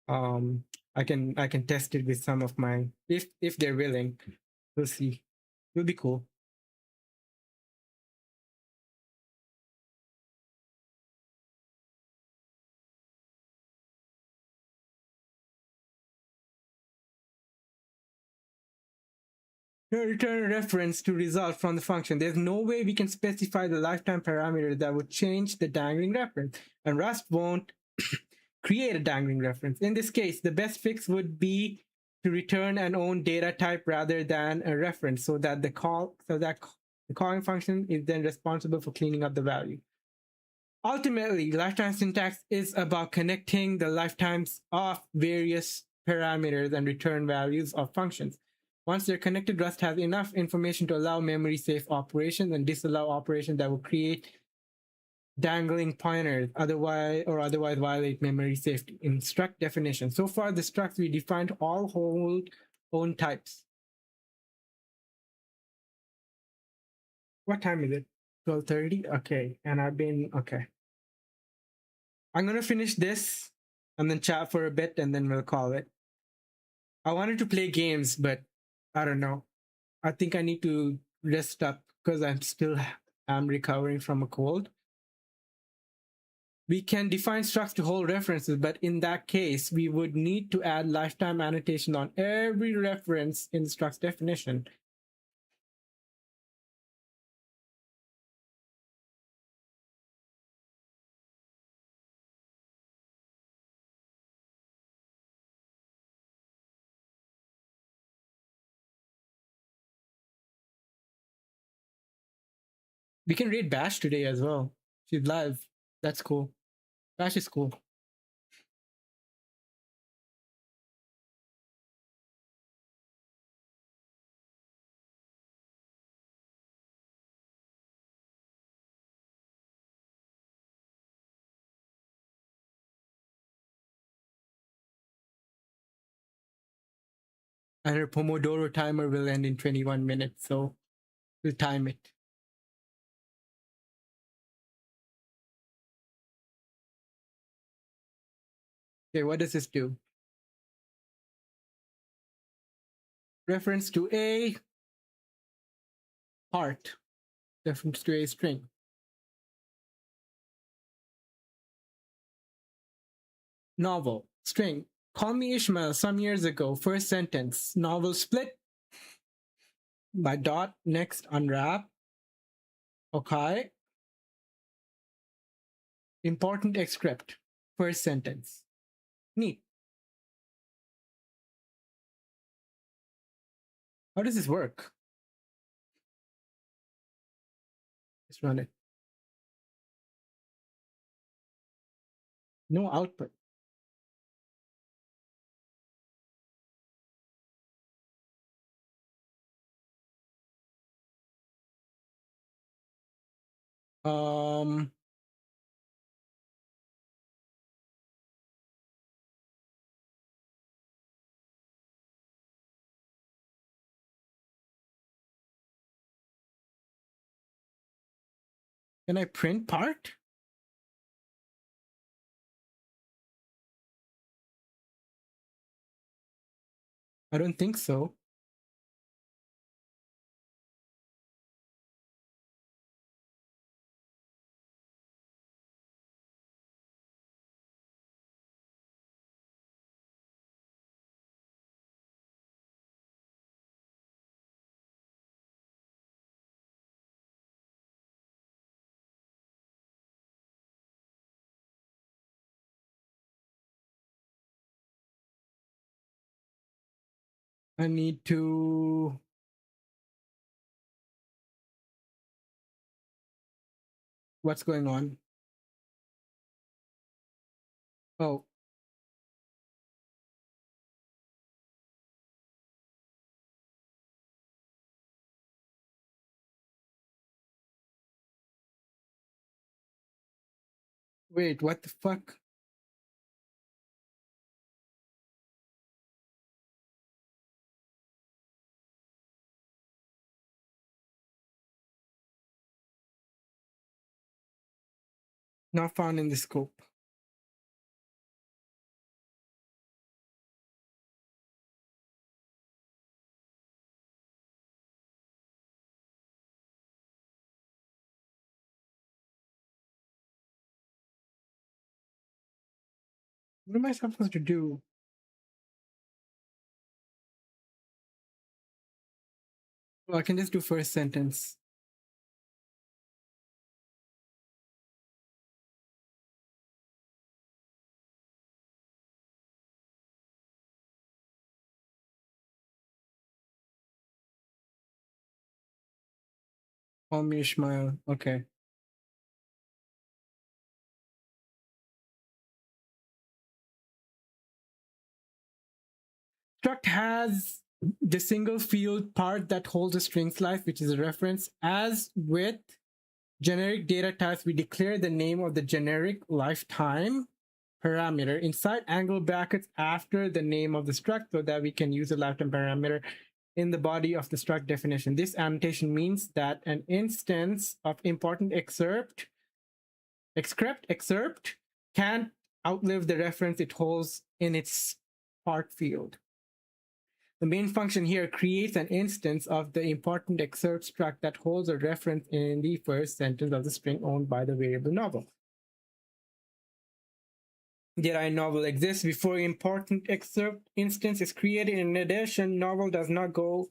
I can test it with some of my if they're willing. We'll see. It'll be cool. Return a reference to result from the function. There's no way we can specify the lifetime parameter that would change the dangling reference, and Rust won't create a dangling reference. In this case, the best fix would be to return an own data type rather than a reference, so that the calling function is then responsible for cleaning up the value. Ultimately, lifetime syntax is about connecting the lifetimes of various parameters and return values of functions. Once they're connected, Rust has enough information to allow memory-safe operations and disallow operations that will create dangling pointers otherwise violate memory safety. In struct definition, so far the structs we defined all hold own types. What time is it? 12:30. Okay, and I've been okay. I'm gonna finish this and then chat for a bit and then we'll call it. I wanted to play games, but I don't know. I think I need to rest up because I'm recovering from a cold. We can define structs to hold references, but in that case, we would need to add lifetime annotation on every reference in the struct's definition. We can read Bash today as well. She's live. That's cool. Bash is cool. And her Pomodoro timer will end in 21 minutes, so we'll time it. Okay, what does this do? Reference to a part. Reference to a string. Novel. String. Call me Ishmael some years ago. First sentence. Novel split by dot. Next unwrap. Okay. Important except. First sentence. Neat. How does this work? Let's run it. No output. Can I print part? I don't think so. I need to. What's going on? Oh. Wait, what the fuck? Not found in the scope. What am I supposed to do? Well, I can just do first sentence. Ishmael. Okay. Struct has the single field part that holds a string slice, which is a reference. As with generic data types, we declare the name of the generic lifetime parameter inside angle brackets after the name of the struct so that we can use the lifetime parameter in the body of the struct definition. This annotation means that an instance of important excerpt can't outlive the reference it holds in its part field. The main function here creates an instance of the important excerpt struct that holds a reference in the first sentence of the string owned by the variable novel. Did novel exists before important excerpt instance is created. In addition, novel does not go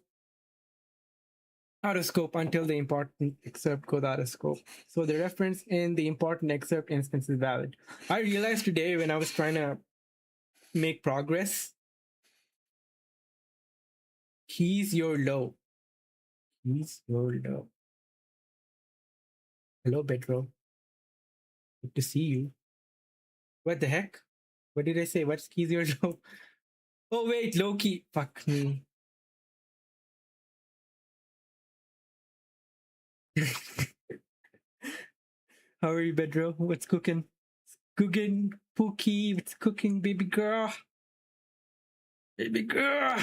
out of scope until the important excerpt goes out of scope. So the reference in the important excerpt instance is valid. I realized today when I was trying to make progress, he's your low. He's your low. Hello, Pedro. Good to see you. What the heck? What did I say? What's keys your low? Oh wait, Loki. Fuck me. How are you, Pedro? What's cooking? It's cooking, Pookie. What's cooking, baby girl? Baby girl.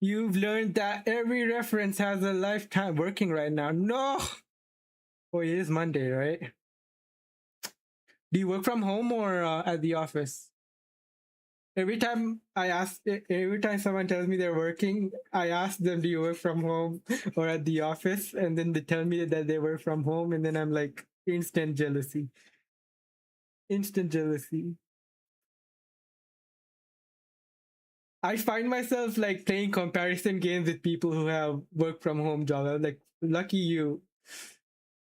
You've learned that every reference has a lifetime. Working right now. No. Oh, it is Monday, right? Do you work from home or at the office? Every time someone tells me they're working, I ask them, do you work from home or at the office? And then they tell me that they work from home. And then I'm like, instant jealousy. Instant jealousy. I find myself like playing comparison games with people who have work from home jobs. I'm like, lucky you.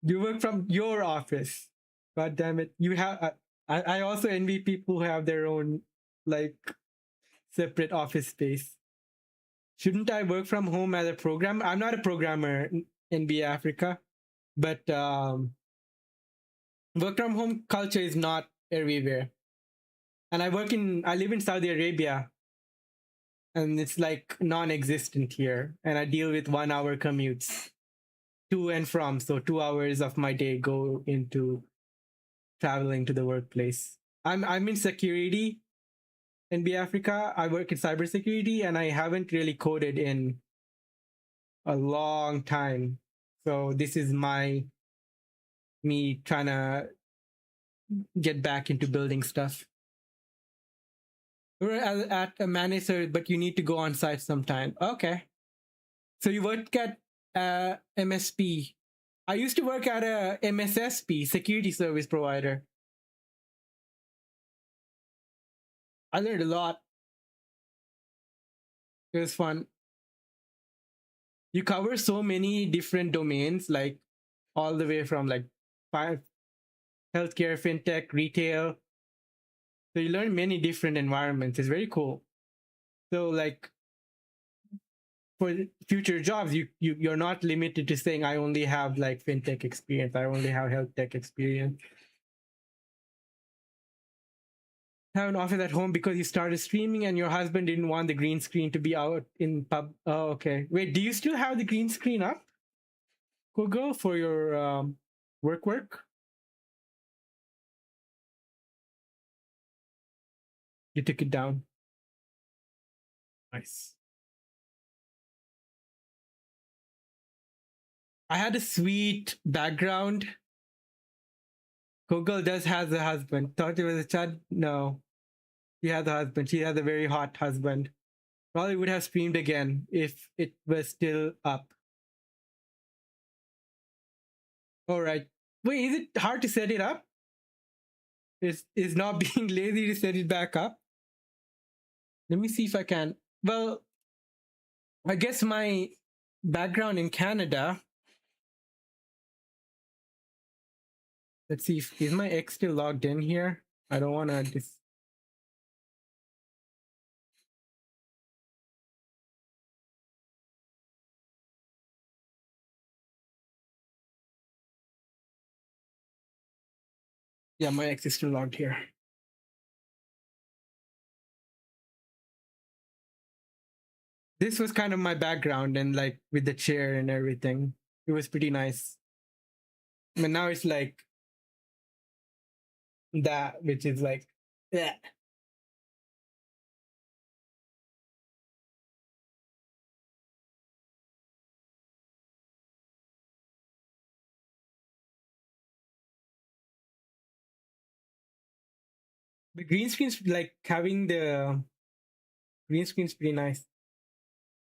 You work from your office. God damn it. You have. I also envy people who have their own like separate office space. Shouldn't I work from home as a programmer? I'm not a programmer in B Africa, but work from home culture is not everywhere. And I live in Saudi Arabia, and it's like non-existent here. And I deal with 1 hour commutes to and from. So 2 hours of my day go into traveling to the workplace. I'm in security in B Africa. I work in cybersecurity, and I haven't really coded in a long time. So this is me trying to get back into building stuff. We're at a manager, but you need to go on site sometime. Okay. So you work at MSP. I used to work at a MSSP, security service provider. I learned a lot. It was fun. You cover so many different domains, like all the way from like healthcare, fintech, retail. So you learn many different environments. It's very cool. So like for future jobs, you're not limited to saying I only have like fintech experience. I only have health tech experience. Have an office at home because you started streaming and your husband didn't want the green screen to be out in pub. Oh, okay. Wait, do you still have the green screen up, Google, for your work? You took it down. Nice. I had a sweet background. Google has a husband. Thought it was a child. No, she has a husband. She has a very hot husband. Probably would have streamed again if it was still up. All right. Wait, is it hard to set it up? Is not being lazy to set it back up? Let me see if I can. Well, I guess my background in Canada. Let's see if is my ex still logged in here. I don't want to Yeah, my ex is still logged here. This was kind of my background, and like with the chair and everything, it was pretty nice. But now it's like that, which is like, yeah. The green screen's like having the green screen's pretty nice.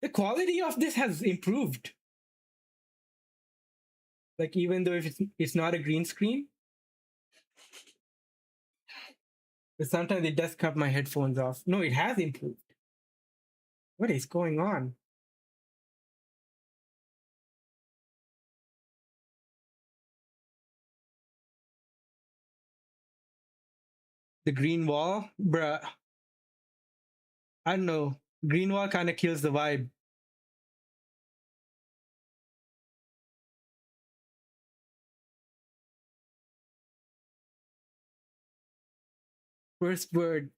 The quality of this has improved. Like even though if it's not a green screen, but sometimes it does cut my headphones off. No, it has improved. What is going on? The green wall, bruh. I don't know. Green wall kind of kills the vibe. First word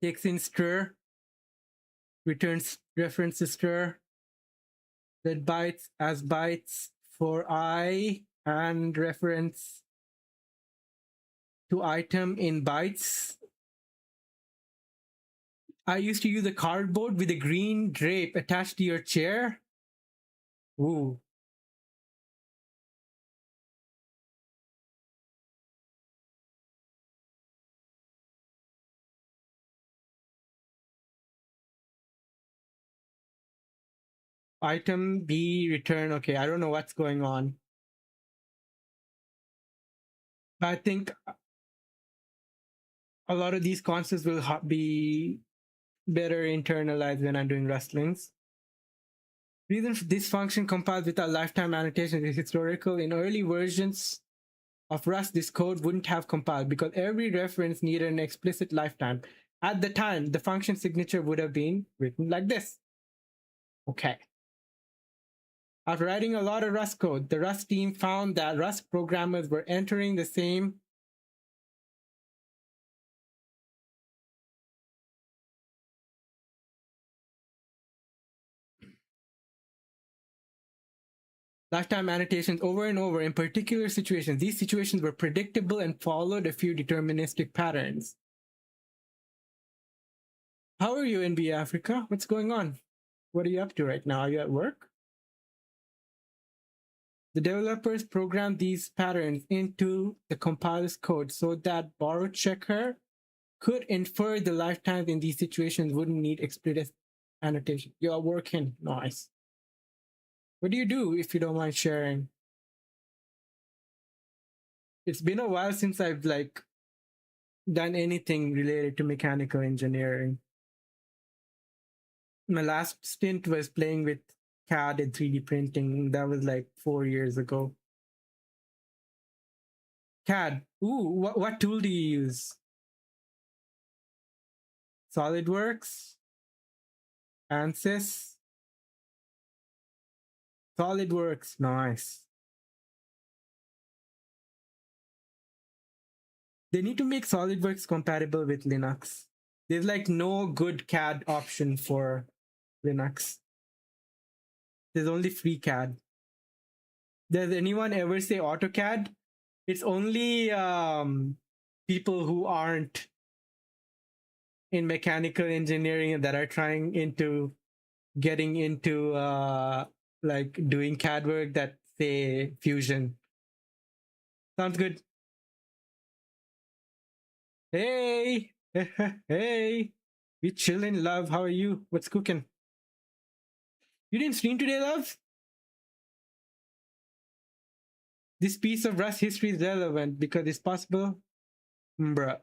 takes in stir, returns reference to stir, that bytes as bytes for I, and reference to item in bytes. I used to use a cardboard with a green drape attached to your chair. Ooh. Item B return. Okay, I don't know what's going on. But I think a lot of these concepts will be better internalized when I'm doing Rustlings. Reason for this function compiles without lifetime annotation is historical. In early versions of Rust, this code wouldn't have compiled because every reference needed an explicit lifetime. At the time, the function signature would have been written like this. Okay. After writing a lot of Rust code, the Rust team found that Rust programmers were entering the same lifetime annotations over and over in particular situations. These situations were predictable and followed a few deterministic patterns. How are you, NB Africa? What's going on? What are you up to right now? Are you at work? The developers programmed these patterns into the compiler's code so that borrow checker could infer the lifetimes in these situations wouldn't need explicit annotation. You are working. Nice. What do you do if you don't mind sharing? It's been a while since I've like done anything related to mechanical engineering. My last stint was playing with CAD and 3D printing. That was like 4 years ago. CAD. Ooh, what tool do you use? SolidWorks? ANSYS? SolidWorks. Nice. They need to make SolidWorks compatible with Linux. There's like no good CAD option for Linux. There's only FreeCAD. Does anyone ever say AutoCAD? It's only people who aren't in mechanical engineering that are trying into getting into like doing CAD work that say Fusion. Sounds good. Hey, hey, we chillin', love. How are you? What's cooking? You didn't stream today, love? This piece of Rust history is relevant because it's possible. Bruh.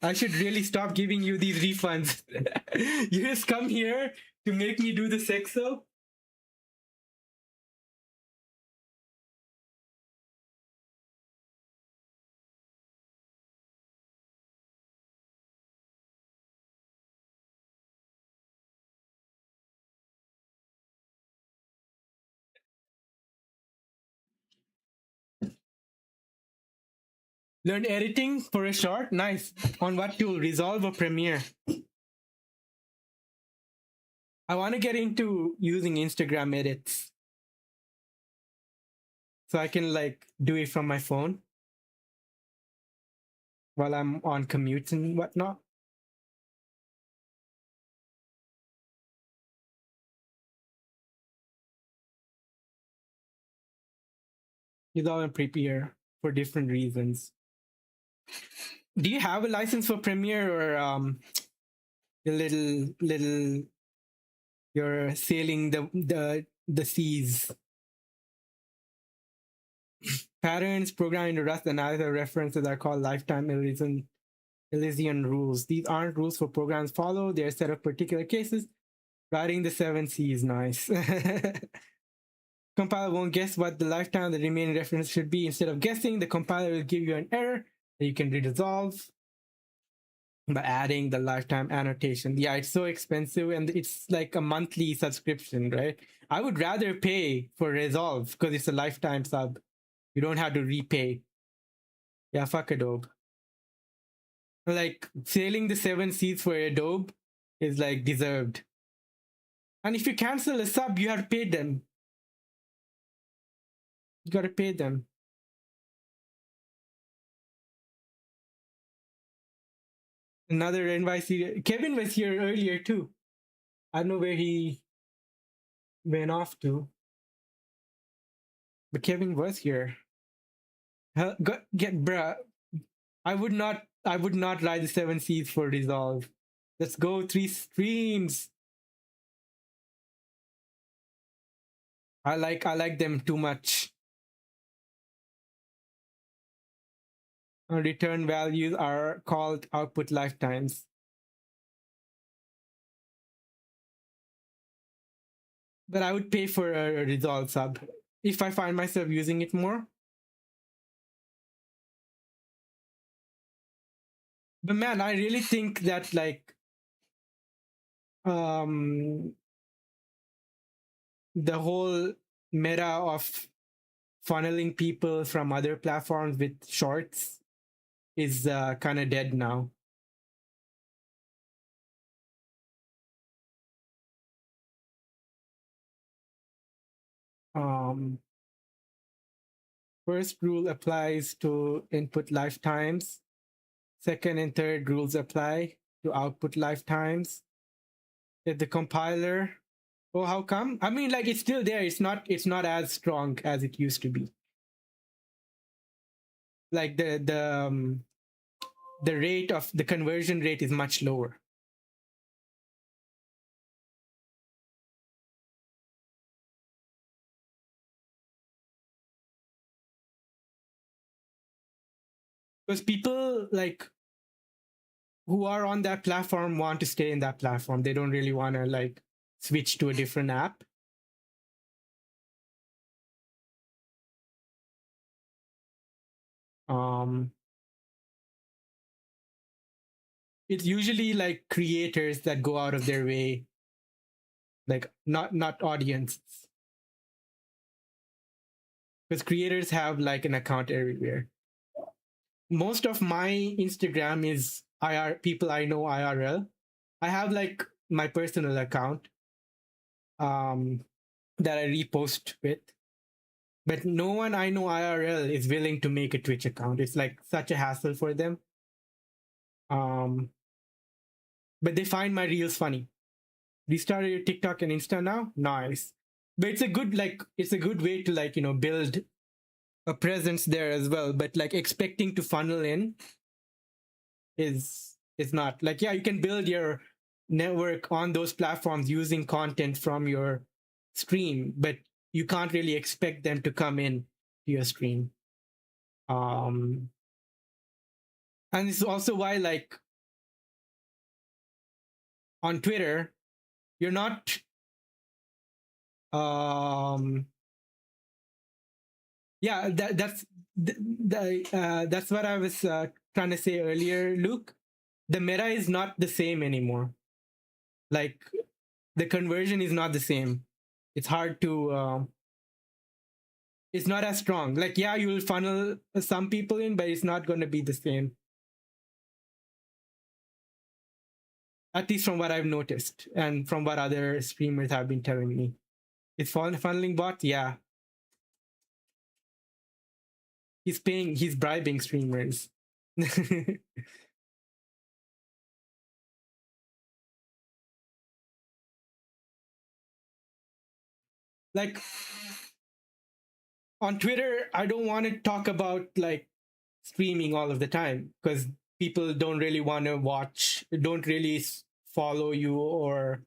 I should really stop giving you these refunds. You just come here to make me do the sexo? Learn editing for a short? Nice. On what tool? Resolve or Premiere? I want to get into using Instagram edits. So I can like do it from my phone while I'm on commutes and whatnot. It's all in Premiere for different reasons. Do you have a license for Premiere or the little you're sailing the seas? Patterns programmed into Rust and other references are called lifetime Elysian rules. These aren't rules for programs follow. They're a set of particular cases. Writing the 7 C's, nice. Compiler won't guess what the lifetime of the remaining reference should be. Instead of guessing, the compiler will give you an error that you can resolve by adding the lifetime annotation. Yeah, it's so expensive and it's like a monthly subscription, right? I would rather pay for Resolve because it's a lifetime sub. You don't have to repay. Yeah, fuck Adobe. Like sailing the 7 C's for Adobe is like deserved. And if you cancel a sub, you have to pay them. You gotta pay them. Another NYC. Kevin was here earlier too. I don't know where he went off to, but Kevin was here. Get bruh. I would not write the 7 C's for Resolve. Let's go 3 streams. I like them too much. Return values are called output lifetimes. But I would pay for a Resolve sub if I find myself using it more. But man, I really think that like the whole meta of funneling people from other platforms with shorts is kind of dead now. First rule applies to input lifetimes. Second and third rules apply to output lifetimes. If the compiler, oh, how come? I mean, like it's still there. It's not as strong as it used to be. Like the rate of the conversion rate is much lower. Because people like who are on that platform want to stay in that platform. They don't really want to like switch to a different app. It's usually like creators that go out of their way, like not audiences. Because creators have like an account everywhere. Most of my Instagram is people I know IRL. I have like my personal account that I repost with. But no one I know IRL is willing to make a Twitch account. It's like such a hassle for them. But they find my reels funny. Restarted your TikTok and Insta now? Nice. But it's a good way to like, build a presence there as well. But like expecting to funnel in is not. Like, yeah, you can build your network on those platforms using content from your stream, but you can't really expect them to come in to your stream. And this is also why like on Twitter, you're not yeah, that's what I was trying to say earlier, Luke. The meta is not the same anymore. Like the conversion is not the same. It's hard to it's not as strong. Like, yeah, you will funnel some people in, but it's not going to be the same. At least from what I've noticed and from what other streamers have been telling me. It's funneling bot, yeah. He's bribing streamers. Like on Twitter, I don't want to talk about like streaming all of the time because people don't really want to watch, don't really follow you, or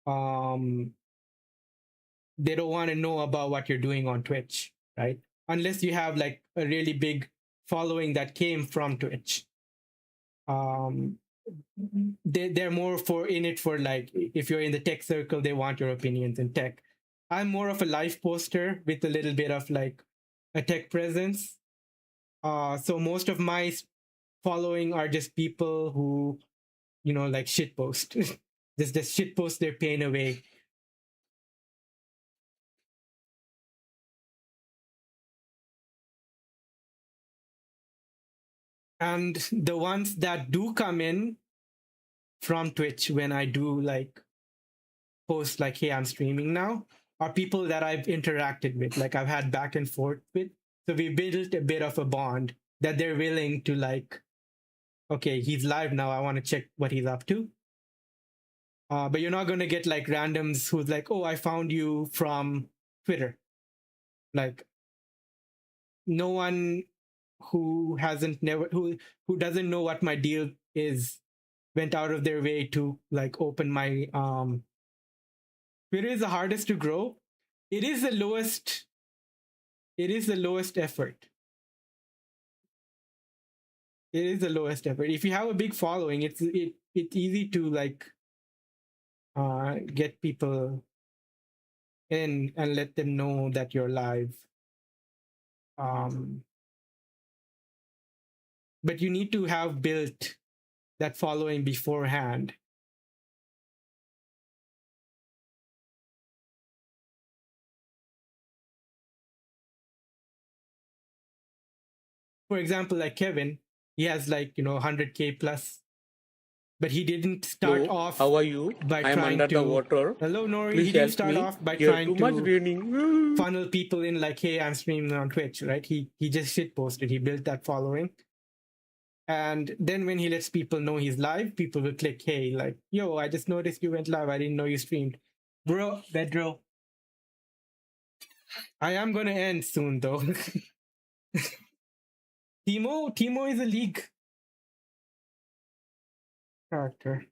they don't want to know about what you're doing on Twitch, right? Unless you have like a really big following that came from Twitch. They're more in it for like, if you're in the tech circle, they want your opinions in tech. I'm more of a live poster with a little bit of like a tech presence. So most of my following are just people who, you know, like shitpost. just shitpost their pain away. And the ones that do come in from Twitch when I do like post like, hey, I'm streaming now, are people that I've interacted with, like I've had back and forth with. So we built a bit of a bond that they're willing to like, okay, he's live now, I want to check what he's up to. But you're not going to get like randoms who's like, oh, I found you from Twitter. Like no one who doesn't know what my deal is went out of their way to like open my Twitter is the hardest to grow. It is the lowest effort. It is the lowest effort. If you have a big following, it's easy to like get people in and let them know that you're live. But you need to have built that following beforehand. For example, like Kevin, he has like, you know, 100K plus, but he didn't start Hello, off how are you? by I am trying under to. the water. Hello, Nori. Please He didn't help start me. off by Here trying too much to raining. funnel people in like, hey, I'm streaming on Twitch, right? He just shit posted. He built that following. And then when he lets people know he's live, people will click, hey, like, yo, I just noticed you went live. I didn't know you streamed. Bro, Bedro. I am going to end soon, though. Timo is a League character.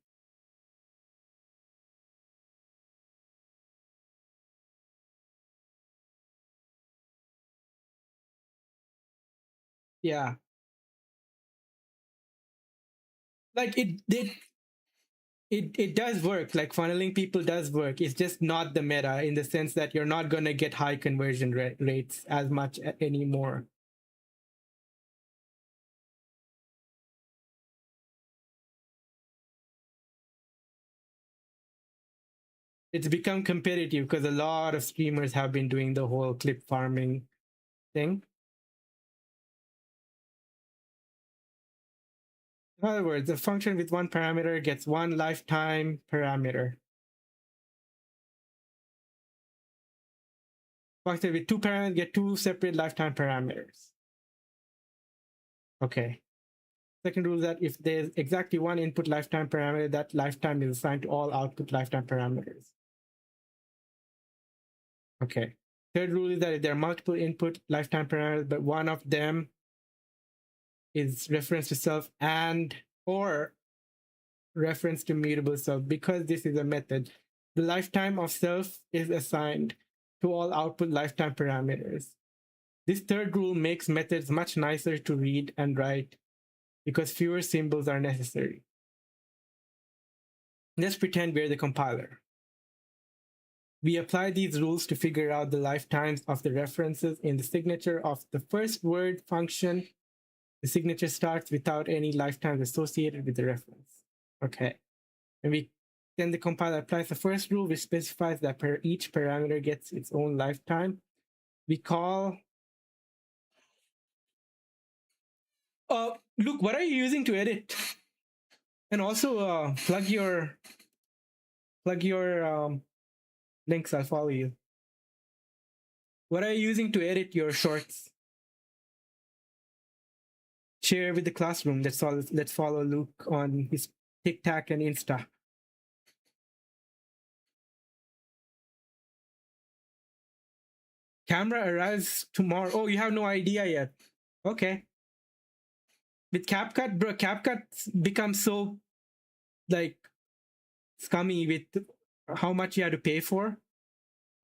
Yeah. Like it does work. Like funneling people does work. It's just not the meta in the sense that you're not going to get high conversion rates as much anymore. It's become competitive because a lot of streamers have been doing the whole clip farming thing. In other words, a function with one parameter gets one lifetime parameter. Function with two parameters get two separate lifetime parameters. Okay. Second rule is that if there's exactly one input lifetime parameter, that lifetime is assigned to all output lifetime parameters. Okay. Third rule is that if there are multiple input lifetime parameters, but one of them is reference to self and or reference to mutable self, because this is a method, the lifetime of self is assigned to all output lifetime parameters. This third rule makes methods much nicer to read and write because fewer symbols are necessary. Let's pretend we're the compiler. We apply these rules to figure out the lifetimes of the references in the signature of the first word function. The signature starts without any lifetimes associated with the reference. Okay. And then the compiler applies the first rule, which specifies that each parameter gets its own lifetime. we call. Luke, what are you using to edit? And also plug your links. I'll follow you. What are you using to edit your shorts? Share with the classroom. Let's follow Luke on his TikTok and Insta. Camera arrives tomorrow. Oh, you have no idea yet. Okay. With CapCut, bro, CapCut becomes so like scummy with how much you have to pay for.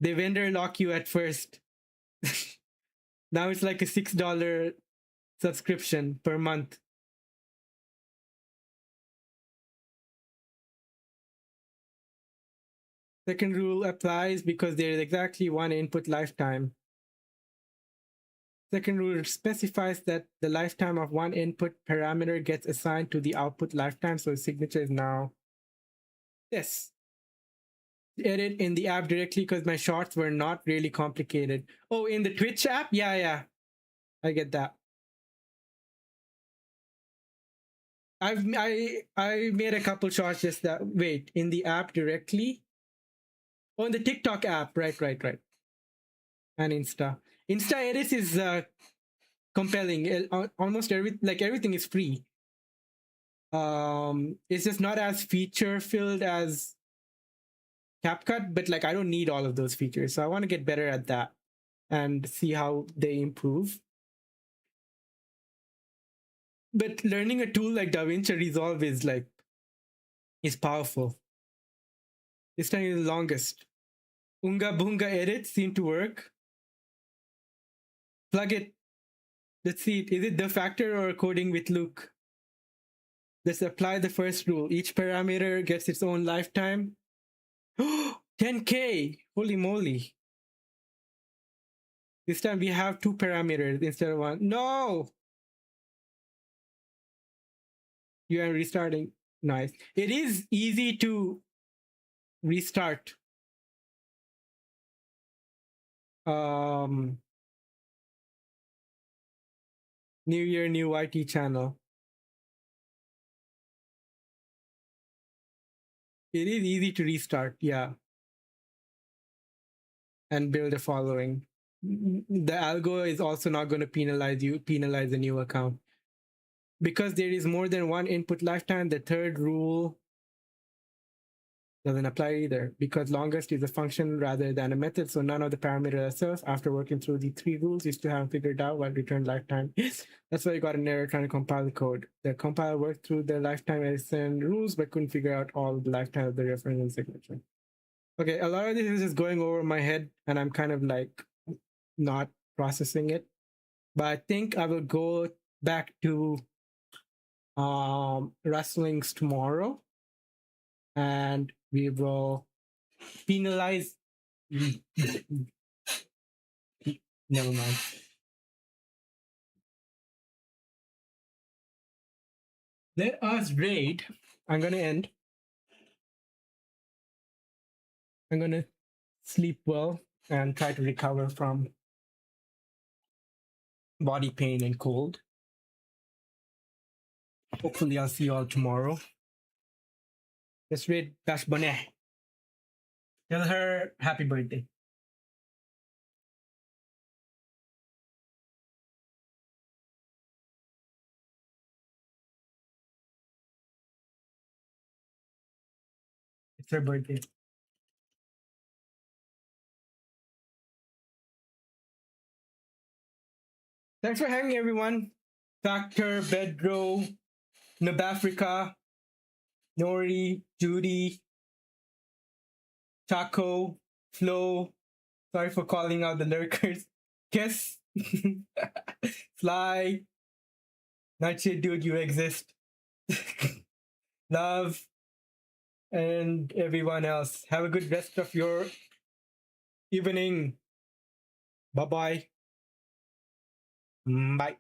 They vendor lock you at first. Now it's like a $6 subscription per month. Second rule applies because there is exactly one input lifetime. Second rule specifies that the lifetime of one input parameter gets assigned to the output lifetime. So signature is now this. Edit in the app directly because my shorts were not really complicated. Oh, in the Twitch app? Yeah. I get that. I made a couple shorts just that. Wait, in the app directly? Oh, in the TikTok app. Right. And Insta. Insta edits is compelling. Almost everything is free. It's just not as feature filled as CapCut, but like I don't need all of those features, so I want to get better at that and see how they improve. But learning a tool like DaVinci Resolve is powerful. This time is the longest. Unga Bunga edits seem to work. Plug it. Let's see. Is it the factor or coding with Luke? Let's apply the first rule. Each parameter gets its own lifetime. 10K! Holy moly. This time we have 2 parameters instead of 1. No! You are restarting. Nice. It is easy to restart. New year, new YT channel. It is easy to restart, yeah. And build a following. The algo is also not going to penalize a new account. Because there is more than one input lifetime, the third rule doesn't apply either, because longest is a function rather than a method, so none of the parameters are self. After working through the 3 rules, you still haven't figured out what return lifetime is. That's why you got an error trying to compile the code. The compiler worked through the lifetime addition rules, but couldn't figure out all the lifetime of the reference and signature. Okay, a lot of this is just going over my head, and I'm kind of like not processing it. But I think I will go back to Rustlings tomorrow, and we will penalize. Never mind. Let us raid. I'm gonna end. I'm gonna sleep well and try to recover from body pain and cold. Hopefully I'll see you all tomorrow. Let's raid Dash Bonnet. Tell her happy birthday. It's her birthday. Thanks for hanging, everyone. Factor, Bedro, Nabafrica, Nori, Judy, Taco, Flo. Sorry for calling out the lurkers. Kiss, Sly, Nightshade Dude, you exist. Love, and everyone else. Have a good rest of your evening. Bye-bye. Bye.